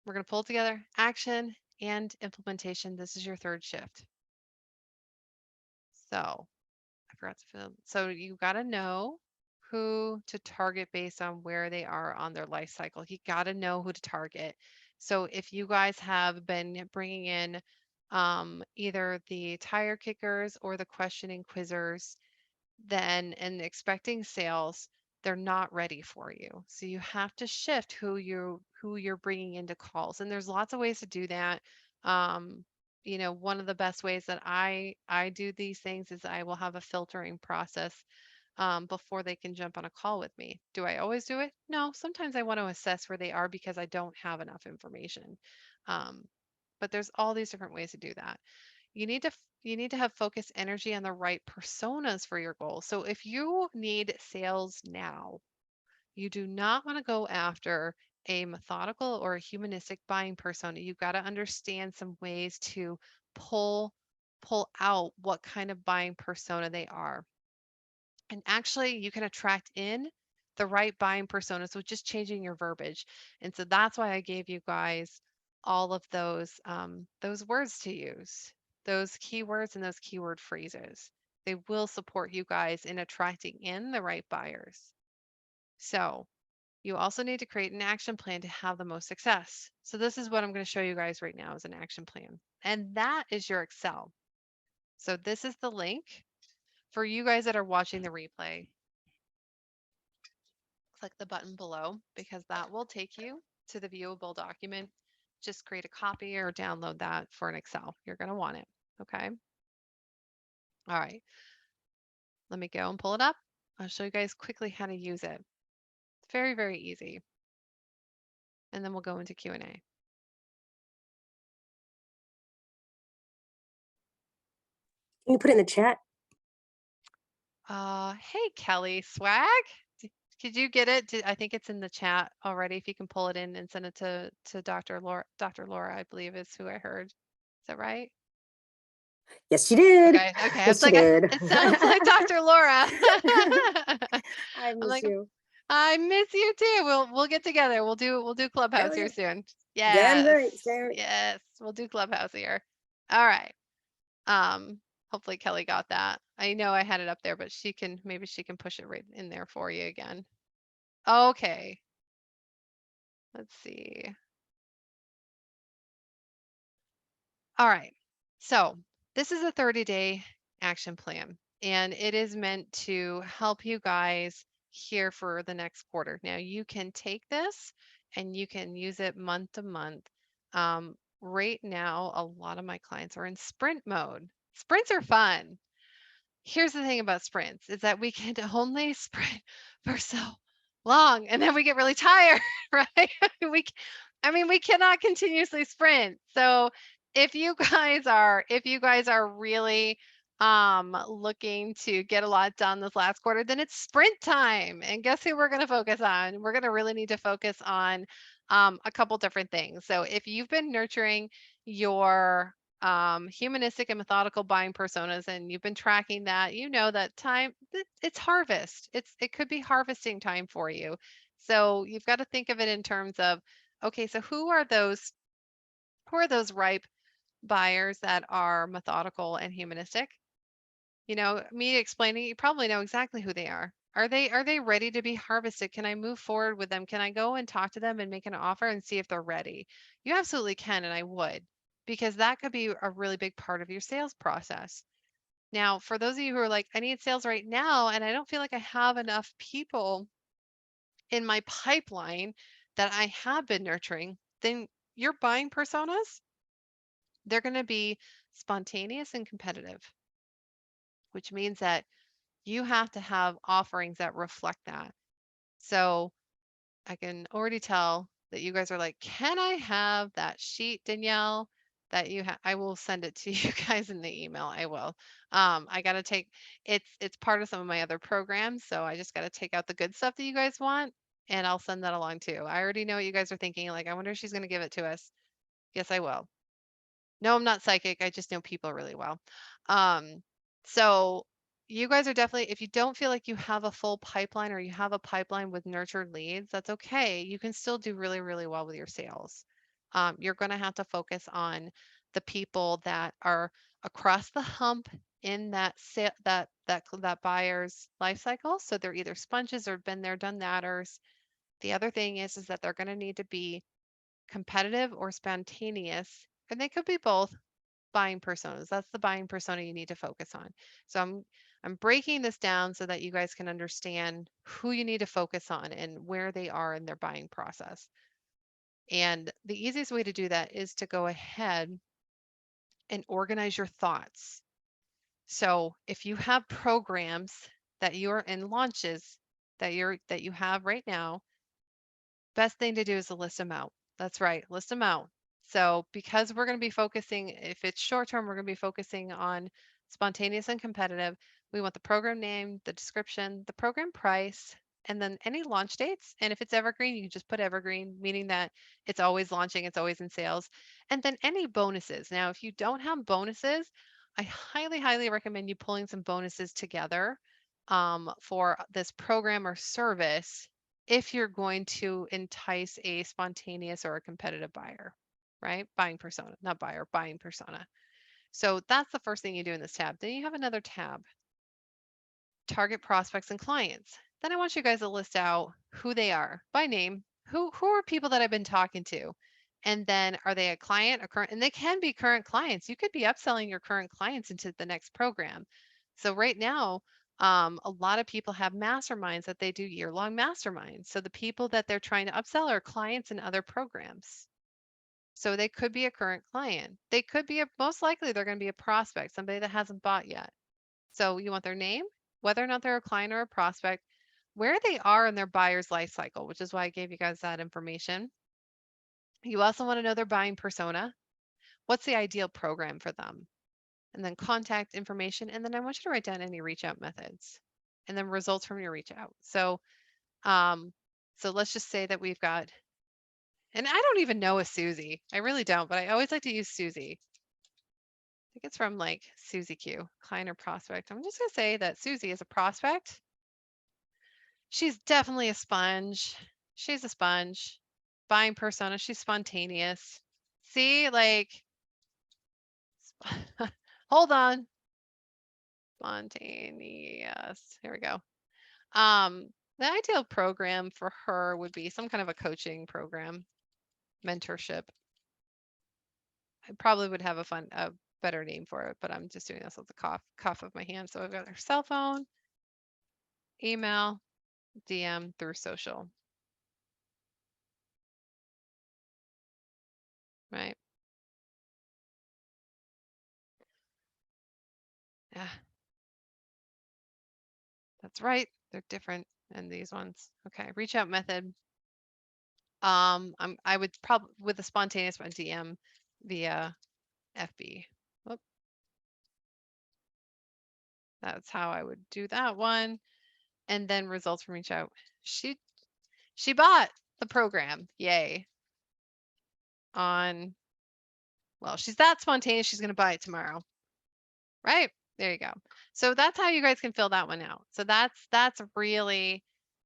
We're going to pull together action and implementation. This is your third shift. So, I forgot to fill. So you got to know who to target based on where they are on their life cycle. You got to know who to target. So if you guys have been bringing in either the tire kickers or the questioning quizzers, then and expecting sales, they're not ready for you. So you have to shift who you're bringing into calls, and there's lots of ways to do that. Um, one of the best ways that I do these things is I will have a filtering process before they can jump on a call with me. Do I always do it? No. Sometimes I want to assess where they are because I don't have enough information. Um, but there's all these different ways to do that. You need to have focused energy on the right personas for your goals. So if you need sales now, you do not want to go after a methodical or a humanistic buying persona. You've got to understand some ways to pull pull out what kind of buying persona they are. And actually, you can attract in the right buying personas with just changing your verbiage. And so that's why I gave you guys all of those words to use, those keywords and those keyword phrases. They will support you guys in attracting in the right buyers. So you also need to create an action plan to have the most success. So this is what I'm going to show you guys right now as an action plan. And that is your Excel. So this is the link for you guys that are watching the replay. Click the button below because that will take you to the viewable document. Just create a copy or download that for an Excel. You're going to want it. Okay. All right. Let me go and pull it up. I'll show you guys quickly how to use it. It's very, very easy. And then we'll go into Q&A. Can you put it in the chat? Hey, Kelly Swag. Did you get it? I think it's in the chat already. If you can pull it in and send it to Dr. Laura. Dr. Laura, I believe is who I heard. Is that right? Yes, she did. Okay. Okay. I was Yes, she like, did. it sounds like Dr. Laura. I I'm miss like, you. I miss you too. We'll get together. We'll do Clubhouse Hell here yeah. soon. Damn Yes. right. Damn right. Yes. We'll do Clubhouse here. All right. Hopefully Kelly got that. I know I had it up there, but maybe she can push it right in there for you again. Okay. Let's see. All right. So this is a 30-day action plan, and it is meant to help you guys here for the next quarter. Now, you can take this and you can use it month to month. Right now, a lot of my clients are in sprint mode. Sprints are fun. Here's the thing about sprints is that we can only sprint for so long and then we get really tired, right? we I mean, we cannot continuously sprint. So if you guys are really looking to get a lot done this last quarter, then it's sprint time. And guess who we're going to focus on? We're going to really need to focus on a couple different things. So if you've been nurturing your humanistic and methodical buying personas, and you've been tracking that, you know that it's harvest. It could be harvesting time for you. So you've got to think of it in terms of, okay, so who are those ripe buyers that are methodical and humanistic? Me explaining, you probably know exactly who they are. Are they ready to be harvested? Can I move forward with them? Can I go and talk to them and make an offer and see if they're ready? You absolutely can, and I would, because that could be a really big part of your sales process. Now, for those of you who are like, I need sales right now, and I don't feel like I have enough people in my pipeline that I have been nurturing, then your buying personas, they're going to be spontaneous and competitive, which means that you have to have offerings that reflect that. So I can already tell that you guys are like, can I have that sheet, Danielle? That you have, I will send it to you guys in the email. I will. I got to take it's part of some of my other programs, so I just got to take out the good stuff that you guys want, and I'll send that along too. I already know what you guys are thinking. Like, I wonder if she's going to give it to us. Yes, I will. No, I'm not psychic. I just know people really well. Um, so you guys are definitely, if you don't feel like you have a full pipeline or you have a pipeline with nurtured leads, that's okay. You can still do really, really well with your sales. You're going to have to focus on the people that are across the hump in that buyer's life cycle. So they're either sponges or been there, done thaters. The other thing is that they're going to need to be competitive or spontaneous, and they could be both buying personas. That's the buying persona you need to focus on. So I'm breaking this down so that you guys can understand who you need to focus on and where they are in their buying process. And the easiest way to do that is to go ahead and organize your thoughts. So if you have programs that you're in launches that you have right now, best thing to do is to list them out. That's right, list them out. So, because we're going to be focusing, if it's short term, we're going to be focusing on spontaneous and competitive. We want the program name, the description, the program price, and then any launch dates. And if it's evergreen, you can just put evergreen, meaning that it's always launching, it's always in sales. And then any bonuses. Now, if you don't have bonuses, I highly, highly recommend you pulling some bonuses together for this program or service if you're going to entice a spontaneous or a competitive buyer, right? Buying persona, not buyer, buying persona. So that's the first thing you do in this tab. Then you have another tab, target prospects and clients. Then I want you guys to list out who they are by name. Who are people that I've been talking to? And then are they a client, a current, and they can be current clients. You could be upselling your current clients into the next program. So right now, a lot of people have masterminds that they do year-long masterminds. So the people that they're trying to upsell are clients in other programs. So they could be a current client. They could be most likely they're going to be a prospect, somebody that hasn't bought yet. So you want their name, whether or not they're a client or a prospect, where they are in their buyer's life cycle, which is why I gave you guys that information. You also want to know their buying persona. What's the ideal program for them? And then contact information. And then I want you to write down any reach out methods and then results from your reach out. Um, so let's just say that we've got, and I don't even know a Susie. I really don't, but I always like to use Susie. I think it's from like Susie Q, client or prospect. I'm just going to say that Susie is a prospect. She's definitely a sponge. She's a sponge. Buying persona, she's spontaneous. See, like, hold on. Spontaneous. Here we go. Um, the ideal program for her would be some kind of a coaching program, mentorship. I probably would have a better name for it, but I'm just doing this with the cough of my hand. So I've got her cell phone, email, DM through social, right? Yeah, that's right. They're different than these ones. Okay, reach out method. I would probably with a spontaneous one DM via FB. Whoop, that's how I would do that one. And then results from reach out. She she bought the program. Yay. On Well, she's that spontaneous, she's going to buy it tomorrow. Right? There you go. So that's how you guys can fill that one out. So that's really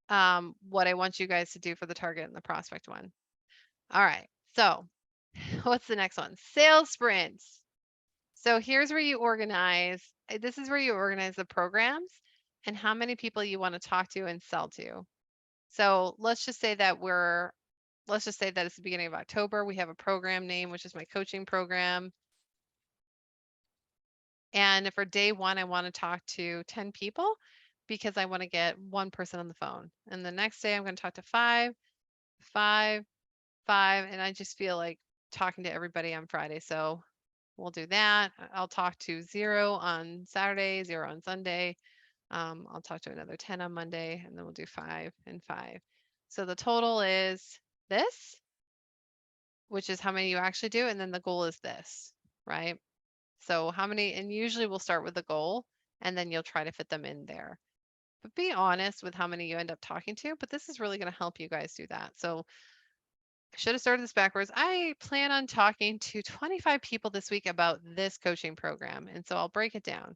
what I want you guys to do for the target and the prospect one. All right. So what's the next one? Sales sprints. So here's where you organize. This is where you organize the programs and how many people you want to talk to and sell to. So let's just say that it's the beginning of October. We have a program name, which is my coaching program. And for day one, I want to talk to 10 people because I want to get one person on the phone. And the next day, I'm going to talk to five, five, five. And I just feel like talking to everybody on Friday. So we'll do that. I'll talk to 0 on Saturday, 0 on Sunday. I'll talk to another 10 on Monday, and then we'll do 5 and 5. So the total is this, which is how many you actually do. And then the goal is this, right? So how many, and usually we'll start with the goal and then you'll try to fit them in there. But be honest with how many you end up talking to, but this is really going to help you guys do that. So I should have started this backwards. I plan on talking to 25 people this week about this coaching program. And so I'll break it down.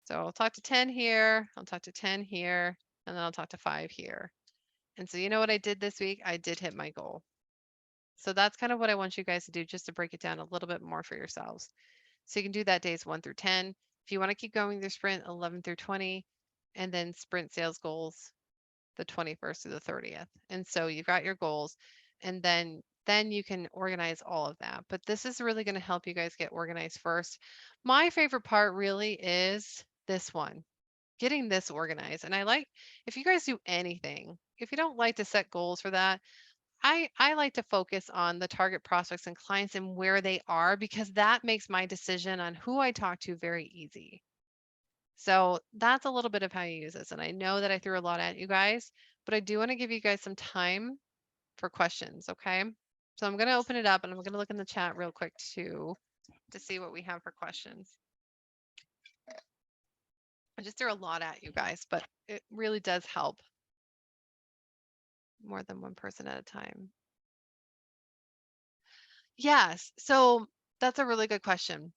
So I'll talk to 10 here, I'll talk to 10 here, and then I'll talk to 5 here. And so you know what I did this week? I did hit my goal. So that's kind of what I want you guys to do, just to break it down a little bit more for yourselves. So you can do that days 1 through 10. If you want to keep going through sprint 11 through 20, and then sprint sales goals the 21st through the 30th. And so you've got your goals, and then you can organize all of that. But this is really going to help you guys get organized first. My favorite part really is this one, getting this organized. And I like, if you guys do anything, if you don't like to set goals for that, I like to focus on the target prospects and clients and where they are, because that makes my decision on who I talk to very easy. So that's a little bit of how you use this. And I know that I threw a lot at you guys, but I do want to give you guys some time for questions. Okay. So I'm going to open it up and I'm going to look in the chat real quick too to see what we have for questions. I just threw a lot at you guys, but it really does help. More than one person at a time. Yes. So that's a really good question.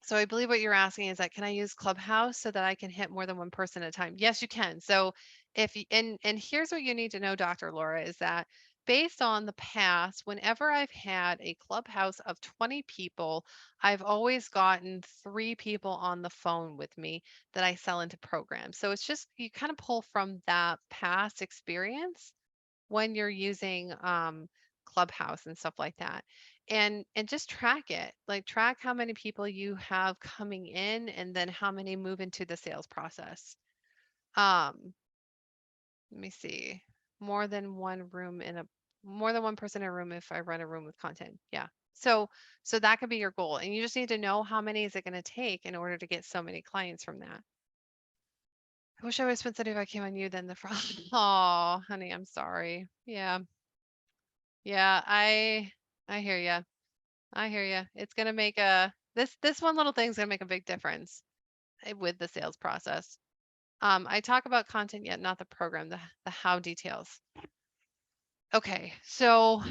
So I believe what you're asking is that, can I use Clubhouse so that I can hit more than one person at a time? Yes, you can. So if you, and here's what you need to know, Dr. Laura, is that based on the past, whenever I've had a Clubhouse of 20 people, I've always gotten 3 people on the phone with me that I sell into programs. So it's just, you kind of pull from that past experience when you're using Clubhouse and stuff like that. And just track it. Like, track how many people you have coming in and then how many move into the sales process. Let me see. More than one room in a more than one person in a room if I run a room with content. Yeah. So that could be your goal. And you just need to know how many is it going to take in order to get so many clients from that. I wish I would have spent if I came on you then the front. Oh, honey, I'm sorry. Yeah. Yeah, I hear you. I hear you. It's gonna make a this one little thing's gonna make a big difference with the sales process. I talk about content yet not the program, the how details. Okay, so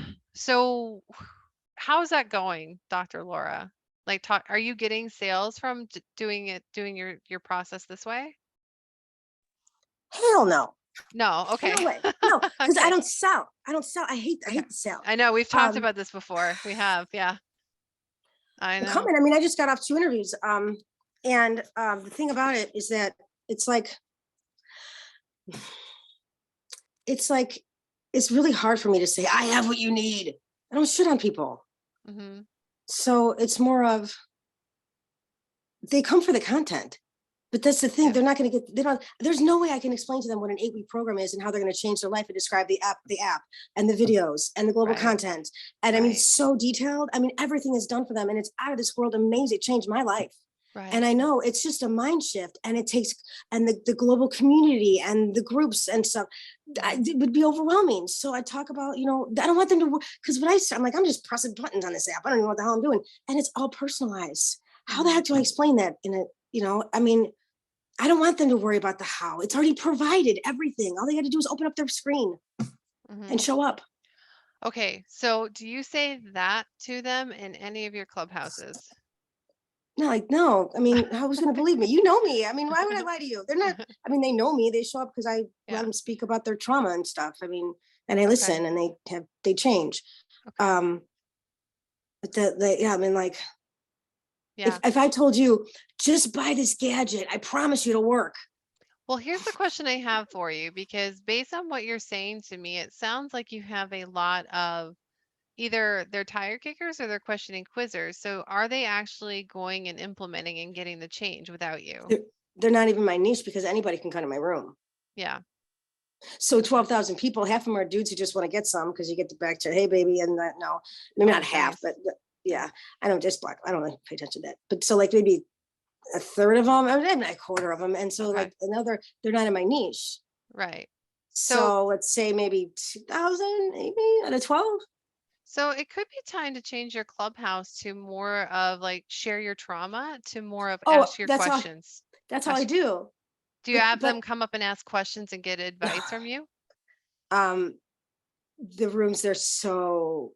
how's that going, Dr. Laura? Like, are you getting sales from doing your process this way? Hell no. No, okay. No way. No, because I Okay. don't sell. I don't sell. I hate Okay. to sell. I know we've talked Um, about this before. We have, yeah. I the know. comment, I mean, I just got off 2 interviews. And the thing about it is that it's like it's like it's really hard for me to say I have what you need. I don't shit on people. Mm-hmm. So it's more of they come for the content. But that's the thing. Yeah. They're not going to get, they don't, there's no way I can explain to them what an 8-week program is and how they're going to change their life and describe the app and the videos and the global Right. content. And I mean, Right. it's so detailed. I mean, everything is done for them and it's out of this world amazing. It changed my life. And Right. I know it's just a mind shift and it takes, and the global community and the groups and stuff, it would be overwhelming. So I talk about, I don't want them to, because when I'm like, I'm just pressing buttons on this app. I don't know what the hell I'm doing. And it's all personalized. How the Mm-hmm. heck do I explain that in a, I mean, I don't want them to worry about the how. It's already provided everything. All they got to do is open up their screen Mm-hmm. and show up. Okay, so do you say that to them in any of your clubhouses? No, like, no. I mean, who's going to believe me? You know me. I mean, why would I lie to you? They're not. I mean, they know me. They show up because I let Yeah. them speak about their trauma and stuff. I mean, and I Okay. listen, and they change. Okay. Um, but yeah, I mean, like, Yeah. if I told you just buy this gadget, I promise you it'll work. Well, here's the question I have for you because based on what you're saying to me, it sounds like you have a lot of either they're tire kickers or they're questioning quizzers. So are they actually going and implementing and getting the change without you? They're, they're not even my niche because anybody can come to my room. Yeah. So Okay. 12,000 people, half of them are dudes who just want to get some because you get the back to, hey, baby. And that, no, maybe not Oh, half, but nice. Yeah. yeah, I don't just black. I don't really pay attention to that. But so like maybe a third of them, I mean, a quarter of them. And so Okay. like another, they're not in my niche. Right. So So let's say maybe 2,000, maybe out of 12. so it could be time to change your clubhouse to more of like share your trauma to more of Oh, ask your questions. that's all I Ask, do. do you have them But, come up and ask questions and get advice from you? um, the rooms, they're so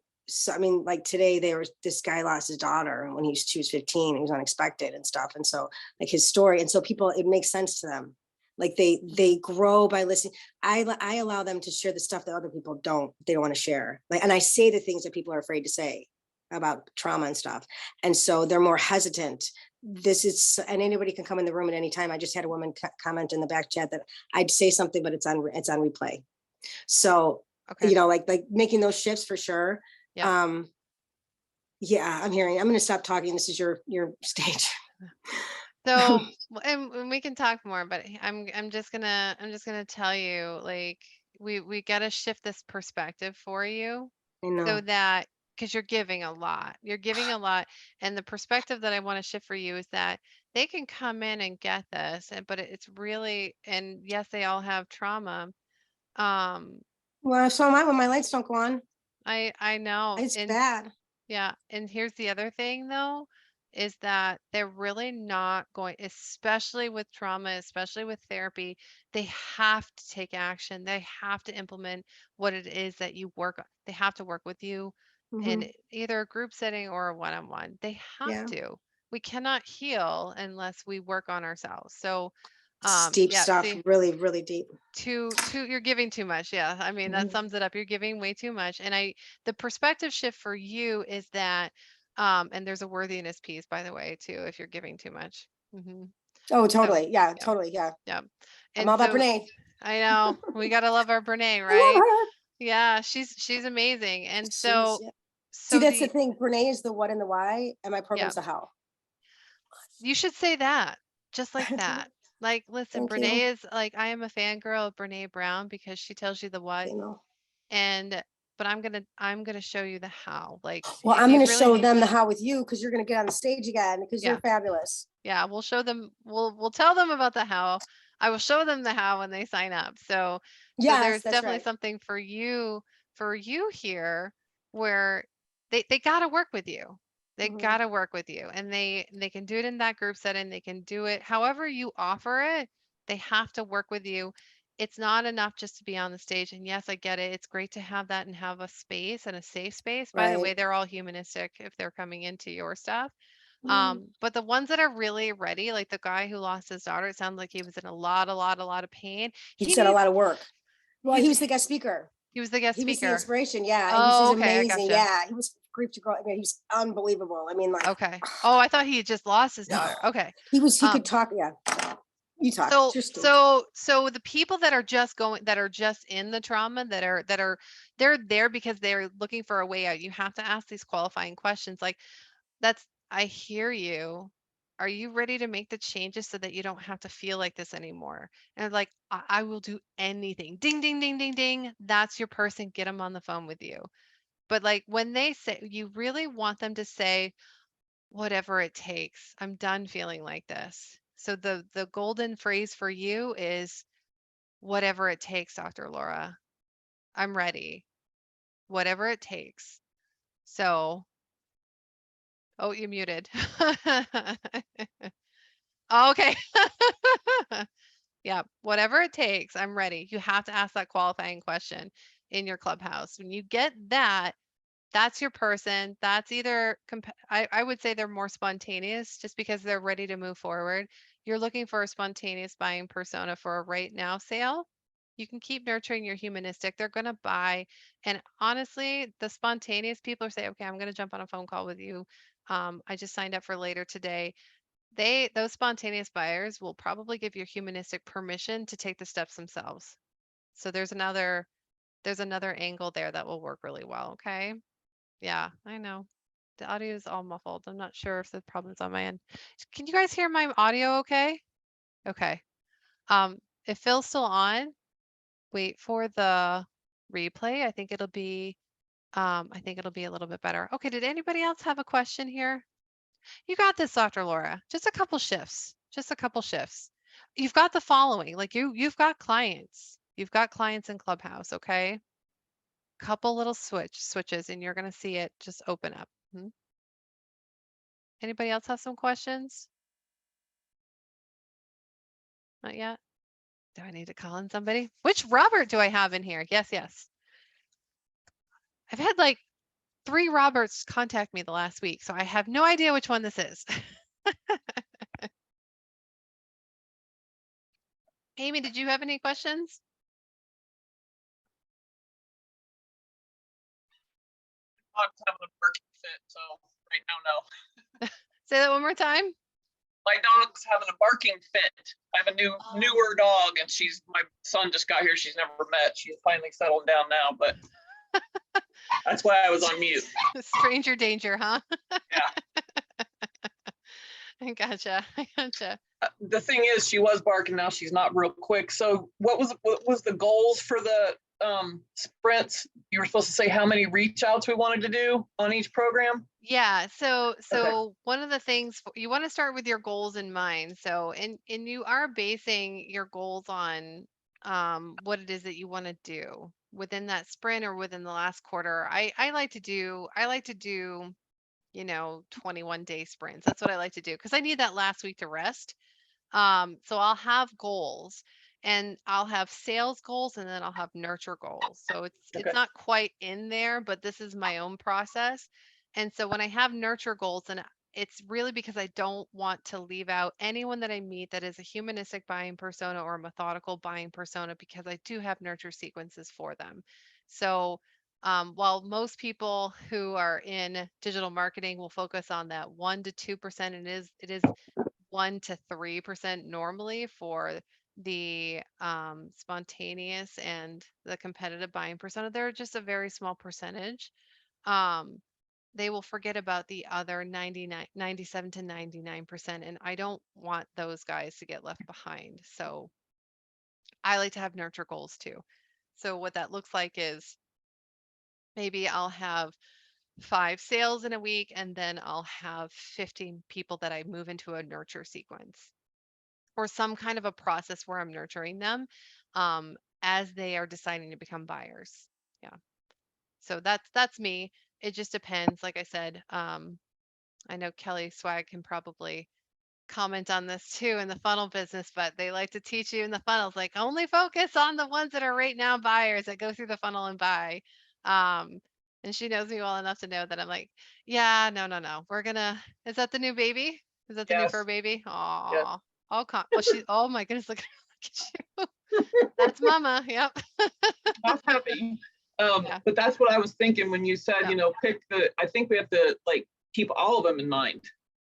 I mean, like today this guy lost his daughter when she was 15. It was unexpected and stuff. And so like his story. And so people, it makes sense to them. Like they Mhm. grow by listening. I allow them to share the stuff that other people they don't want to share. Like, and I say the things that people are afraid to say about trauma and stuff. And so they're more hesitant. This is, and anybody can come in the room at any time. I just had a woman comment in the back chat that I'd say something, but it's on replay. So, Okay. like making those shifts for sure. Yep. Um, yeah, I'm going to stop talking. This is your stage. So, and we can talk more, but I'm just gonna tell you, like, we gotta shift this perspective for you, I so know. that because you're giving a lot, and the perspective that I want to shift for you is that they can come in and get this, but it's really, and yes, they all have trauma. Um, Well, so am I when my lights don't go on. I know, It's and bad. yeah, and here's the other thing though, is that they're really not going, especially with trauma, especially with therapy, they have to take action. They have to implement what it is that you work on. They have to work with you in Hmm. either a group setting or a one-on-one. They have Yeah. to. We cannot heal unless we work on ourselves. So, It's deep yeah, stuff, see, really, really deep. you're giving too much. Yeah. I mean, that Hmm. sums it up. You're giving way too much. And the perspective shift for you is that, and there's a worthiness piece, by the way, too, if you're giving too much. Hmm. Oh, So, totally. Yeah, yeah, totally. Yeah. yeah. I'm And all about so Brene. I know we got to love our Brene, I love right? her. Yeah. She's amazing. And She's, so, yeah. See, so that's the the, thing. Brene is the what and the why, and my yeah, program's the how. you should say that just like that. Like, listen, Thank Brene you. is like, I am a fangirl of Brene Brown because she tells you the what. You know. And but I'm gonna show you the how. Like Well, if I'm you going to really show need them the how with you because you're going to get on the stage again because you're yeah, fabulous. yeah, we'll show them we'll tell them about the how. I will show them the how when they sign up. So Yes, there's that's definitely right. something for you here where they gotta work with you. They Hmm. gotta work with you. And they can do it in that group setting. They can do it however you offer it. They have to work with you. It's not enough just to be on the stage. And yes, I get it. It's great to have that and have a space and a safe space. By the Right. way, they're all humanistic if they're coming into your stuff. Mm. But the ones that are really ready, like the guy who lost his daughter, it sounds like he was in a lot of pain. He's He done a needs lot of work. Well, he he's was the guest speaker. he was the guest He was the speaker. inspiration. Yeah, he's Oh, okay, I amazing. gotcha. Yeah, he was grief to girl. I mean, he was unbelievable. I mean, like, Okay. Oh, I thought he had just lost his no, daughter. Okay. he could Um, talk. Yeah, you talk. It's so your stage. so the people that are just going that are just in the trauma that are they're there because they're looking for a way out. You have to ask these qualifying questions like that's I hear you. Are you ready to make the changes so that you don't have to feel like this anymore? And like, I will do anything. Ding, ding, ding, ding, ding. That's your person. Get them on the phone with you. But like when they say, you really want them to say, whatever it takes. I'm done feeling like this. So the golden phrase for you is whatever it takes, Dr. Laura. I'm ready. Whatever it takes. So, oh, you muted. Okay. Yeah, whatever it takes, I'm ready. You have to ask that qualifying question. in your clubhouse. When you get that, that's your person. That's either I would say they're more spontaneous just because they're ready to move forward. You're looking for a spontaneous buying persona for a right now sale. You can keep nurturing your humanistic. They're going to buy. And honestly, the spontaneous people are saying, okay, I'm going to jump on a phone call with you. I just signed up for later today. Those spontaneous buyers will probably give your humanistic permission to take the steps themselves. So there's another angle there that will work really well. Okay. Yeah, I know. The audio is all muffled. I'm not sure if the problem's on my end. Can you guys hear my audio okay? Okay. If Phil's still on, wait for the replay. I think it'll be a little bit better. Okay, did anybody else have a question here? You got this, Dr. Laura. Just a couple shifts. Just a couple shifts. You've got the following. Like you've got clients. You've got clients in Clubhouse, okay? Couple little switches and you're going to see it just open up. Anybody else have some questions? Not yet? Do I need to call in somebody? Which Robert do I have in here? Yes, yes. I've had like 3 Roberts contact me the last week, so I have no idea which one this is. Amy, did you have any questions? Dog's having a barking fit, so right now, no. Say that one more time. My dog's having a barking fit. I have a newer dog, and my son just got here. She's never met. She's finally settled down now, but that's why I was on mute. Stranger danger, huh? Yeah. I gotcha. I gotcha. The thing is, she was barking. Now she's not real quick. So what was the goals for the sprints? You were supposed to say how many reach outs we wanted to do on each program. Yeah, so Okay. one of the things you want to start with your goals in mind. So and you are basing your goals on what it is that you want to do within that sprint or within the last quarter. I like to do 21-day sprints. That's what I like to do because I need that last week to rest. So I'll have goals and I'll have sales goals and then I'll have nurture goals. So it's Okay. not quite in there, but this is my own process. And so when I have nurture goals, and it's really because I don't want to leave out anyone that I meet that is a humanistic buying persona or a methodical buying persona because I do have nurture sequences for them. So while most people who are in digital marketing will focus on that 1 to 2%, it is 1 to 3% normally for the spontaneous and the competitive buying persona. They're just a very small percentage. Um, they will forget about the other 99, 97 to 99%. And I don't want those guys to get left behind. So I like to have nurture goals too. So what that looks like is maybe I'll have 5 sales in a week and then I'll have 15 people that I move into a nurture sequence or some kind of a process where I'm nurturing them um, as they are deciding to become buyers. Yeah. So that's me. It just depends. Like I said, I know Kelly Swag can probably comment on this too in the funnel business, but they like to teach you in the funnels, like only focus on the ones that are right now buyers that go through the funnel and buy. Um, and she knows me well enough to know that I'm like, yeah, no, no, no. Is that the new baby? Is that the new fur Yes. baby? Yes. Aw. Oh my goodness, look at you. That's mama. Yep. That's happy. Yeah. But that's what I was thinking when you said, Yeah. pick I think we have to like keep all of them in mind.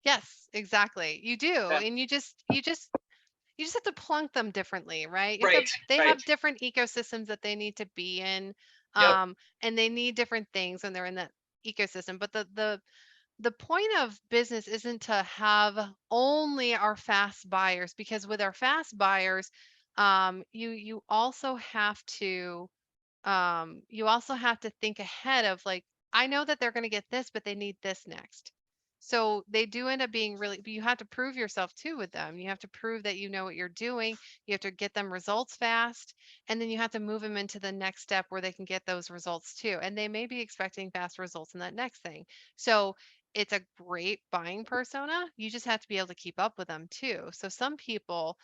Yes, exactly. You do. Yeah. And you just have to plunk them differently, right? Right. They Right. have different ecosystems that they need to be in, Yep. and they need different things when they're in that ecosystem. But the point of business isn't to have only our fast buyers, because with our fast buyers, you also have to think ahead of, like, I know that they're going to get this, but they need this next. So they do end up being really, but you have to prove yourself too with them. You have to prove that you know what you're doing. You have to get them results fast. And then you have to move them into the next step where they can get those results too. And they may be expecting fast results in that next thing. So it's a great buying persona. You just have to be able to keep up with them too. So some people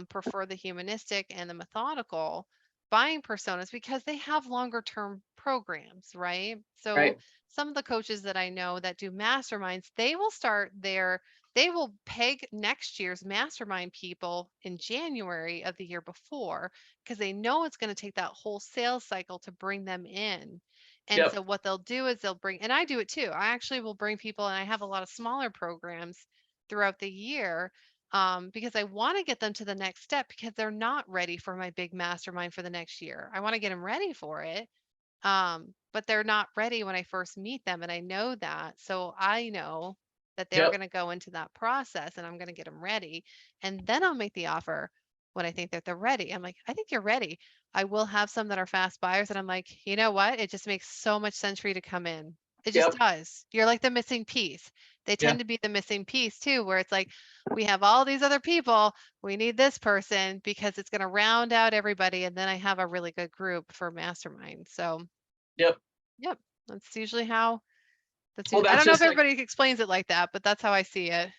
prefer the humanistic and the methodical, buying personas because they have longer term programs, right? So Right. some of the coaches that I know that do masterminds, they will peg next year's mastermind people in January of the year before because they know it's going to take that whole sales cycle to bring them in. And Yep. so what they'll do is they'll bring, and I do it too. I actually will bring people, and I have a lot of smaller programs throughout the year, because I want to get them to the next step because they're not ready for my big mastermind for the next year. I want to get them ready for it, but they're not ready when I first meet them, and I know that. So I know that they're Yep. going to go into that process, and I'm going to get them ready, and then I'll make the offer when I think that they're ready. I'm like, I think you're ready. I will have some that are fast buyers, and I'm like, you know what? It just makes so much sense for you to come in. It just Yep. does. You're like the missing piece. They Yeah. tend to be the missing piece too, where it's like, we have all these other people. We need this person because it's going to round out everybody. And then I have a really good group for mastermind. So, Yep. yep, that's usually how Well, I that's don't know if just like, everybody explains it like that, but that's how I see it.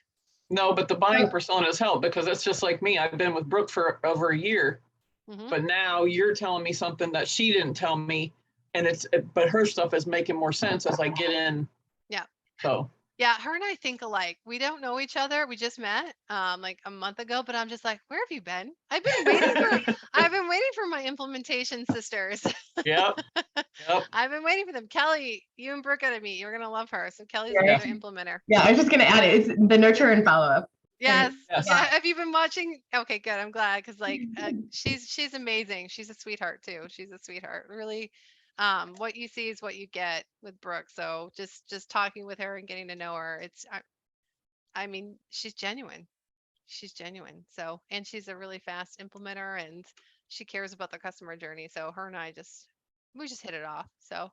no, but the buying personas help because it's just like me. I've been with Brooke for over a year, Hmm. but now you're telling me something that she didn't tell me. And but her stuff is making more sense as I get in. Yeah. So, Yeah, her and I think alike. We don't know each other. We just met like a month ago, but I'm just like, where have you been? I've been waiting for my implementation sisters. yep. Yep. I've been waiting for them. Kelly, you and Brooke gotta meet. You're gonna love her. So Kelly's Yeah. another implementer. Yeah, I was just gonna add it. It's the nurture and follow up. Yes. Yes. Yeah. Have you been watching? Okay, good. I'm glad because like she's amazing. She's a sweetheart too. She's a sweetheart. Really, what you see is what you get with Brooke. So just talking with her and getting to know her, I mean, she's genuine. She's genuine. So, and she's a really fast implementer and she cares about the customer journey. So her and I we just hit it off. So,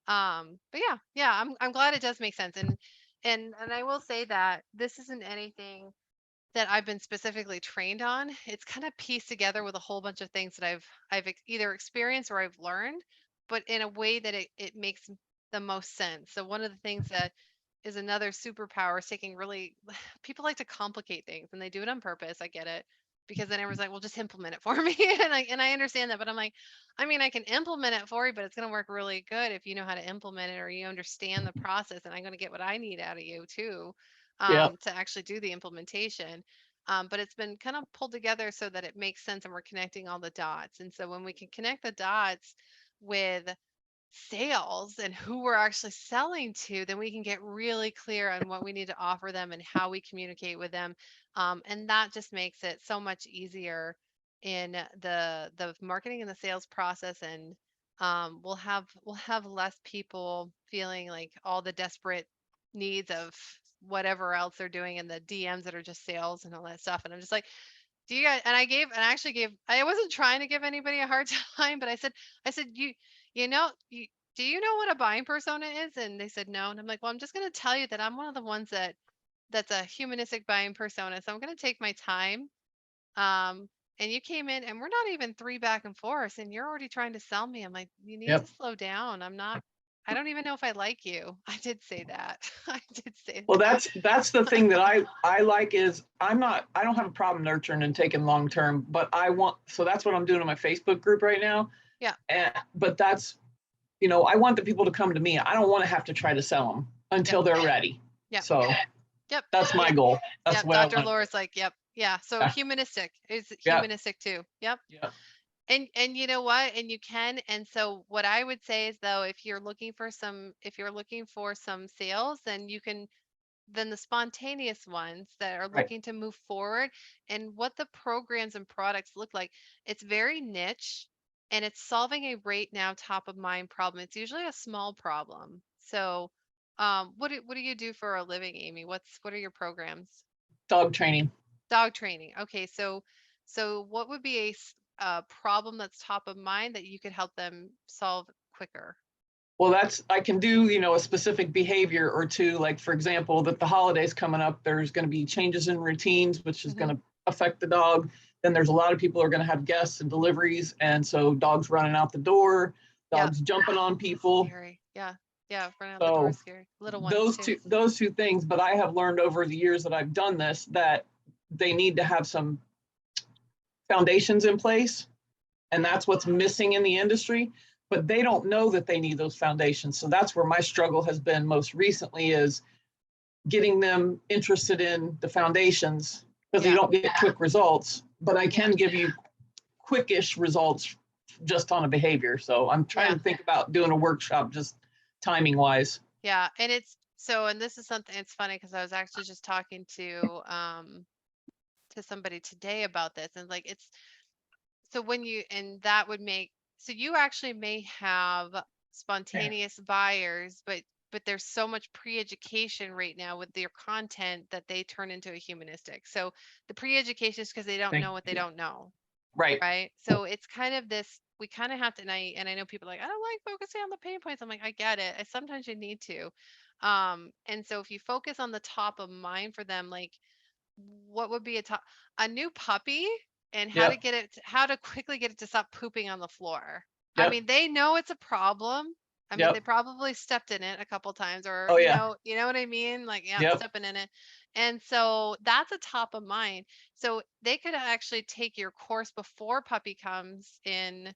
but yeah, I'm glad it does make sense. And I will say that this isn't anything that I've been specifically trained on. It's kind of pieced together with a whole bunch of things that either experienced or I've learned, but in a way that it makes the most sense. So one of the things that is another superpower is taking really people like to complicate things and they do it on purpose. I get it. Because then everyone's like, well, just implement it for me. And I understand that, but I'm like, I mean, I can implement it for you, but it's going to work really good if you know how to implement it or you understand the process, and I'm going to get what I need out of you too, Yeah. to actually do the implementation. But it's been kind of pulled together so that it makes sense and we're connecting all the dots. And so when we can connect the dots with sales and who we're actually selling to, then we can get really clear on what we need to offer them and how we communicate with them. And that just makes it so much easier in the marketing and the sales process. And we'll have less people feeling like all the desperate needs of whatever else they're doing in the DMs that are just sales and all that stuff. And I'm just like, do you guys, and I actually gave, I wasn't trying to give anybody a hard time, but I said, you know, do you know what a buying persona is? And they said no. And I'm like, well, I'm just going to tell you that I'm one of the ones that's a humanistic buying persona. So I'm going to take my time. Um, and you came in and we're not even three back and forth and you're already trying to sell me. I'm like, you need to Yep. slow down. I don't even know if I like you. I did say that. I did say Well, that. that's the thing that I like is I don't have a problem nurturing and taking long term, but so that's what I'm doing in my Facebook group right now. Yeah. But that's, I want the people to come to me. I don't want to have to try to sell them until they're ready. Yep. So Yep. that's my goal. That's Yep. what I Dr. want. Laura's like, yep. Yeah. So Yeah. humanistic is Yeah. humanistic too. Yep. Yeah. And you know what? And you can. And so what I would say is though, if you're looking for some sales, then the spontaneous ones that are Right. looking to move forward and what the programs and products look like, it's very niche and it's solving a right now top of mind problem. It's usually a small problem. So what do you do for a living, Amy? What are your programs? Dog training. Dog training. Okay, so what would be a problem that's top of mind that you could help them solve quicker? Well, I can do, a specific behavior or two, like for example, that the holidays coming up, there's going to be changes in routines, which is going to affect the dog. Then there's a lot of people who are going to have guests and deliveries. And so dogs running out the door, dogs jumping on people. Scary. Yeah. Yeah. Running out the door is scary. Little ones too. Those two things. But I have learned over the years that I've done this, that they need to have some foundations in place. And that's what's missing in the industry, but they don't know that they need those foundations. So that's where my struggle has been most recently, is getting them interested in the foundations, because you don't get quick results, but I can give you quickish results just on a behavior. So I'm trying to think about doing a workshop just timing wise. Yeah. And it's so, and this is something, it's funny because I was actually just talking to somebody today about this, and like it's so when you, and that would make, so you actually may have spontaneous buyers, but there's so much pre-education right now with their content that they turn into a humanistic. So the pre-education is because they don't know what they don't know. Right. Right. So it's kind of this, we kind of have to, and I know people are like, I don't like focusing on the pain points. I'm like, I get it. Sometimes you need to. And so if you focus on the top of mind for them, like what would be a new puppy, and how to Yep. get it, how to quickly get it to stop pooping on the floor. I Yep. mean, they know it's a problem. I mean, Yep. they probably stepped in it a couple times, or Oh, yeah. you know what I mean? Like, Yep. stepping in it. And so that's a top of mind. So they could actually take your course before puppy comes in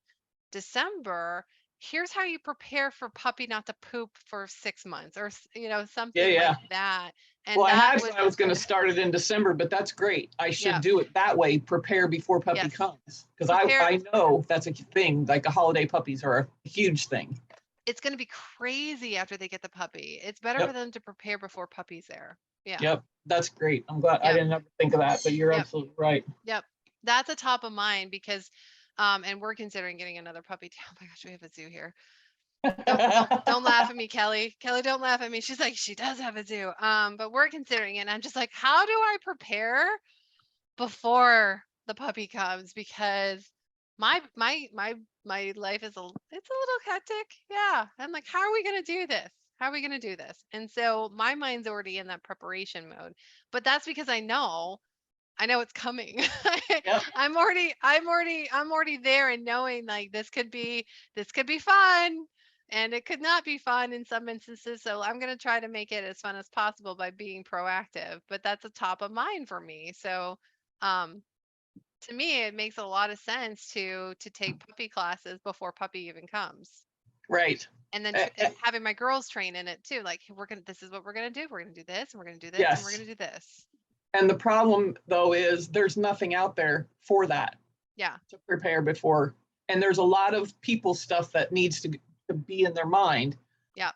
December. Here's how you prepare for puppy not to poop for 6 months, or something Yeah. like that. Well, And that would, I was going to start it in December, but that's great. I should do it that way. Prepare before puppy Yes. comes, because Prepare. I know that's a thing. Like holiday puppies are a huge thing. It's going to be crazy after they get the puppy. It's better for them to prepare before puppy's there. Yeah. Yep. That's great. I'm glad I didn't ever think of that, but you're absolutely right. Yep. That's a top of mind because, and we're considering getting another puppy too. Oh my gosh, we have a zoo here. Don't laugh at me, Kelly. Kelly, don't laugh at me. She's like, she does have a zoo. But we're considering it. And I'm just like, how do I prepare before the puppy comes? Because my life is it's a little hectic. Yeah. I'm like, how are we gonna do this? How are we gonna do this? And so my mind's already in that preparation mode. But that's because I know it's coming. Yep. I'm already there, and knowing like this could be fun, and it could not be fun in some instances. So I'm going to try to make it as fun as possible by being proactive, but that's a top of mind for me. So um to me it makes a lot of sense to take puppy classes before puppy even comes. Right. And then and having my girls train in it too. Like, this is what we're going to do. We're going to do this, and we're going to do this, and we're going to do this. And the problem though is there's nothing out there for that. Yeah. To prepare before. And there's a lot of people stuff that needs to be in their mind. Yeah.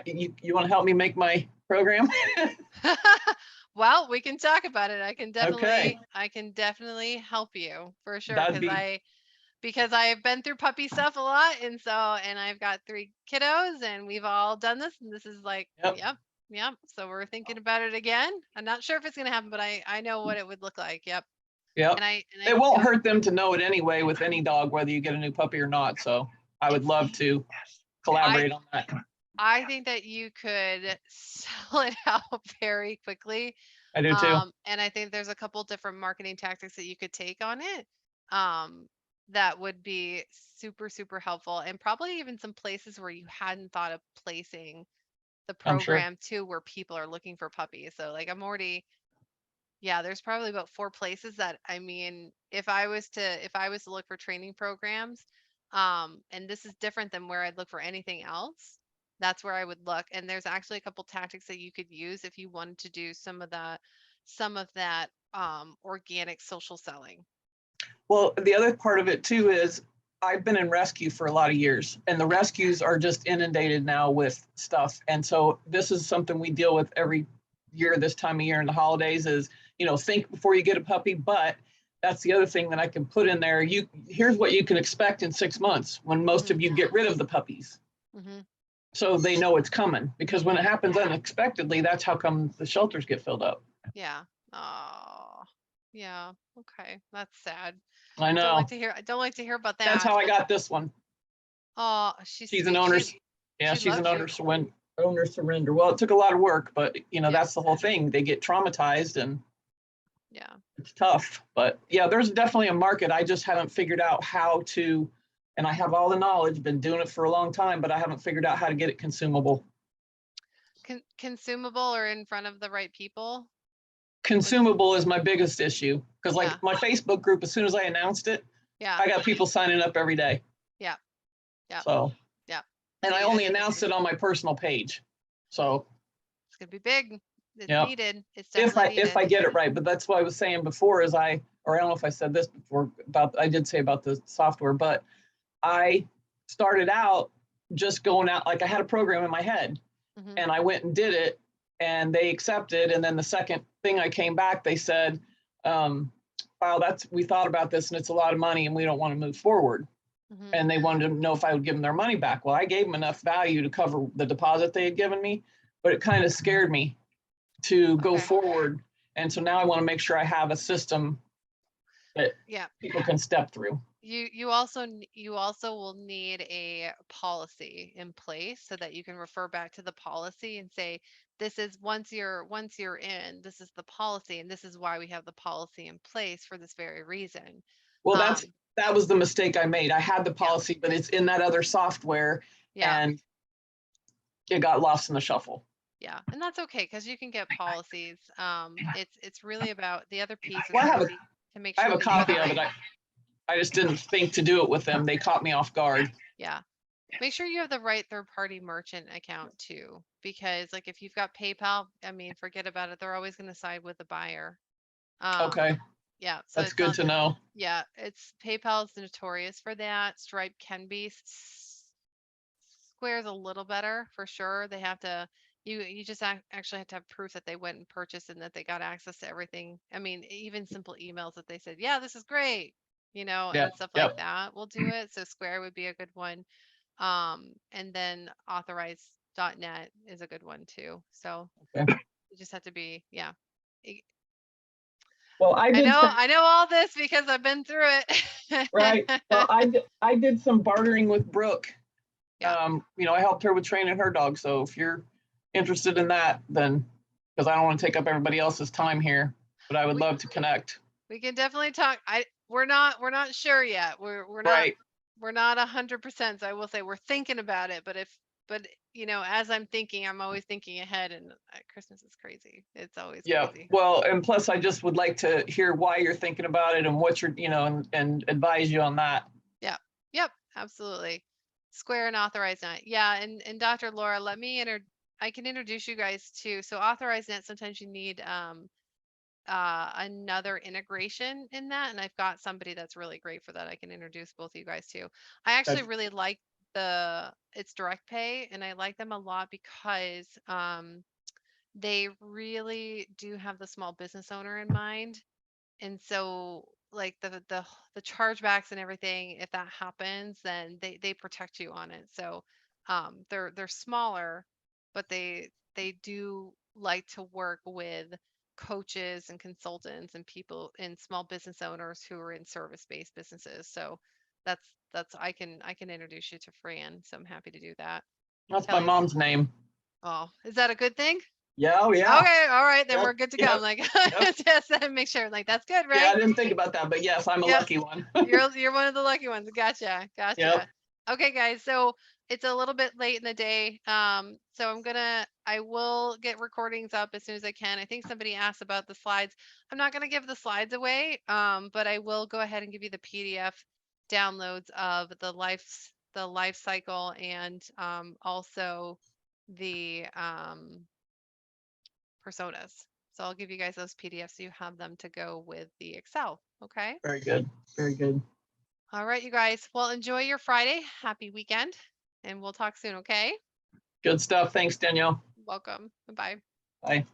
You want to help me make my program? Well, we can talk about it. I can Okay. definitely help you for sure. That'd be Because I've been through puppy stuff a lot. And I've got 3 kiddos, and we've all done this. And this is like, yep. So we're thinking about it again. I'm not sure if it's going to happen, but I know what it would look like. Yep. Yep. And it won't hurt them to know it anyway with any dog, whether you get a new puppy or not. So I would love to collaborate on that. I think that you could sell it out very quickly. I do too. And I think there's a couple different marketing tactics that you could take on it. That would be super, super helpful, and probably even some places where you hadn't thought of placing the program too, where people are looking for puppies. So like there's probably about 4 places that, I mean, if I was to look for training programs, and this is different than where I'd look for anything else, that's where I would look. And there's actually a couple tactics that you could use if you wanted to do some of that organic social selling. Well, the other part of it too is I've been in rescue for a lot of years, and the rescues are just inundated now with stuff. And so this is something we deal with every year, this time of year in the holidays, is, think before you get a puppy. But that's the other thing that I can put in there. Here's what you can expect in 6 months when most of you get rid of the puppies. Mm-hmm. So they know it's coming, because when it happens unexpectedly, that's how come the shelters get filled up. Yeah. Oh, yeah. Okay. That's sad. I know. I don't like to hear about that. That's how I got this one. Oh, she's an owner's. She's an owner surrender. Well, it took a lot of work, but that's the whole thing. They get traumatized, and it's tough. But yeah, there's definitely a market. I just haven't figured out how to, and I have all the knowledge, been doing it for a long time, but I haven't figured out how to get it consumable. Consumable, or in front of the right people? Consumable is my biggest issue, because my Facebook group, as soon as I announced it, Yeah. I got people signing up every day. Yeah. Yeah. So. Yeah. And So I you only guys are announced it on my personal page. So. It's gonna be big. It's Yeah. needed. It's If definitely I needed. get it right, but that's what I was saying before is I don't know if I said this before I did say about the software, but I started out just going out, like I had a program in my head Mhm. and I went and did it and they accepted. And then the second thing I came back, they said, wow, we thought about this and it's a lot of money and we don't want to move forward. Mhm. And they wanted to know if I would give them their money back. Well, I gave them enough value to cover the deposit they had given me, but it kind of scared me to go Okay. forward. And so now I want to make sure I have a system that Yeah. people can step through. You also will need a policy in place so that you can refer back to the policy and say, this is once you're in, this is the policy and this is why we have the policy in place for this very reason. Well, that was the mistake I made. I had the Yeah. policy, but it's in that other software Yeah. and it got lost in the shuffle. Yeah. And that's okay because you can get policies. It's really about the other piece is Well, going to be to make I sure have a that you have copy the of it. right. I just didn't think to do it with them. They caught me off guard. Yeah. Make sure you have the right third-party merchant account too, because like if you've got PayPal, I mean, forget about it. They're always going to side with the buyer. Okay, Yeah. So that's it's good not, to know. yeah, PayPal is notorious for that. Stripe can be. Square's a little better for sure. They have to, you just actually have to have proof that they went and purchased and that they got access to everything. I mean, even simple emails that they said, yeah, this is great, Yeah. and stuff like Yep. that will do it. So Square would be a good one. And then authorize.net is a good one too. So Okay. you just have to be, yeah. Well, I know all this because I've been through it. Right. Well, I did some bartering with Brooke. Yeah. I helped her with training her dog. So if you're interested in that, then because I don't want to take up everybody else's time here, but I would love to connect. We can definitely talk. We're not sure yet. We're not Right. we're not 100%. So I will say we're thinking about it. But as I'm thinking, I'm always thinking ahead, and Christmas is crazy. It's always crazy. Well, and plus I just would like to hear why you're thinking about it and what you're, and advise you on that. Yeah. Yep. Absolutely. Square and AuthorizeNet. Yeah. And Dr. Laura, I can introduce you guys to. So AuthorizeNet, sometimes you need another integration in that, and I've got somebody that's really great for that. I can introduce both of you guys to. I actually really like it's direct pay, and I like them a lot because they really do have the small business owner in mind. And so like the chargebacks and everything, if that happens, then they protect you on it. So they're smaller, but they do like to work with coaches and consultants and people and small business owners who are in service-based businesses. So that's I can introduce you to Fran. So I'm happy to do that. That's my Kelly's, mom's name. oh, is that a good thing? Yeah. Oh, yeah. Okay, all right, then Yep, we're good to go. yep, I'm like, yep. just make sure. Like, that's good, Yeah, I right? didn't think about that, but yes, I'm a Yep. lucky one. You're one of the lucky ones. Gotcha. Yep. Okay, guys. So it's a little bit late in the day. So I will get recordings up as soon as I can. I think somebody asked about the slides. I'm not gonna give the slides away, but I will go ahead and give you the PDF downloads of the life cycle and also the personas. So I'll give you guys those PDFs so you have them to go with the Excel. Okay. Very good. Very good. All right, you guys. Well, enjoy your Friday. Happy weekend. And we'll talk soon. Okay. Good stuff. Thanks, Danielle. Welcome. Bye. Bye.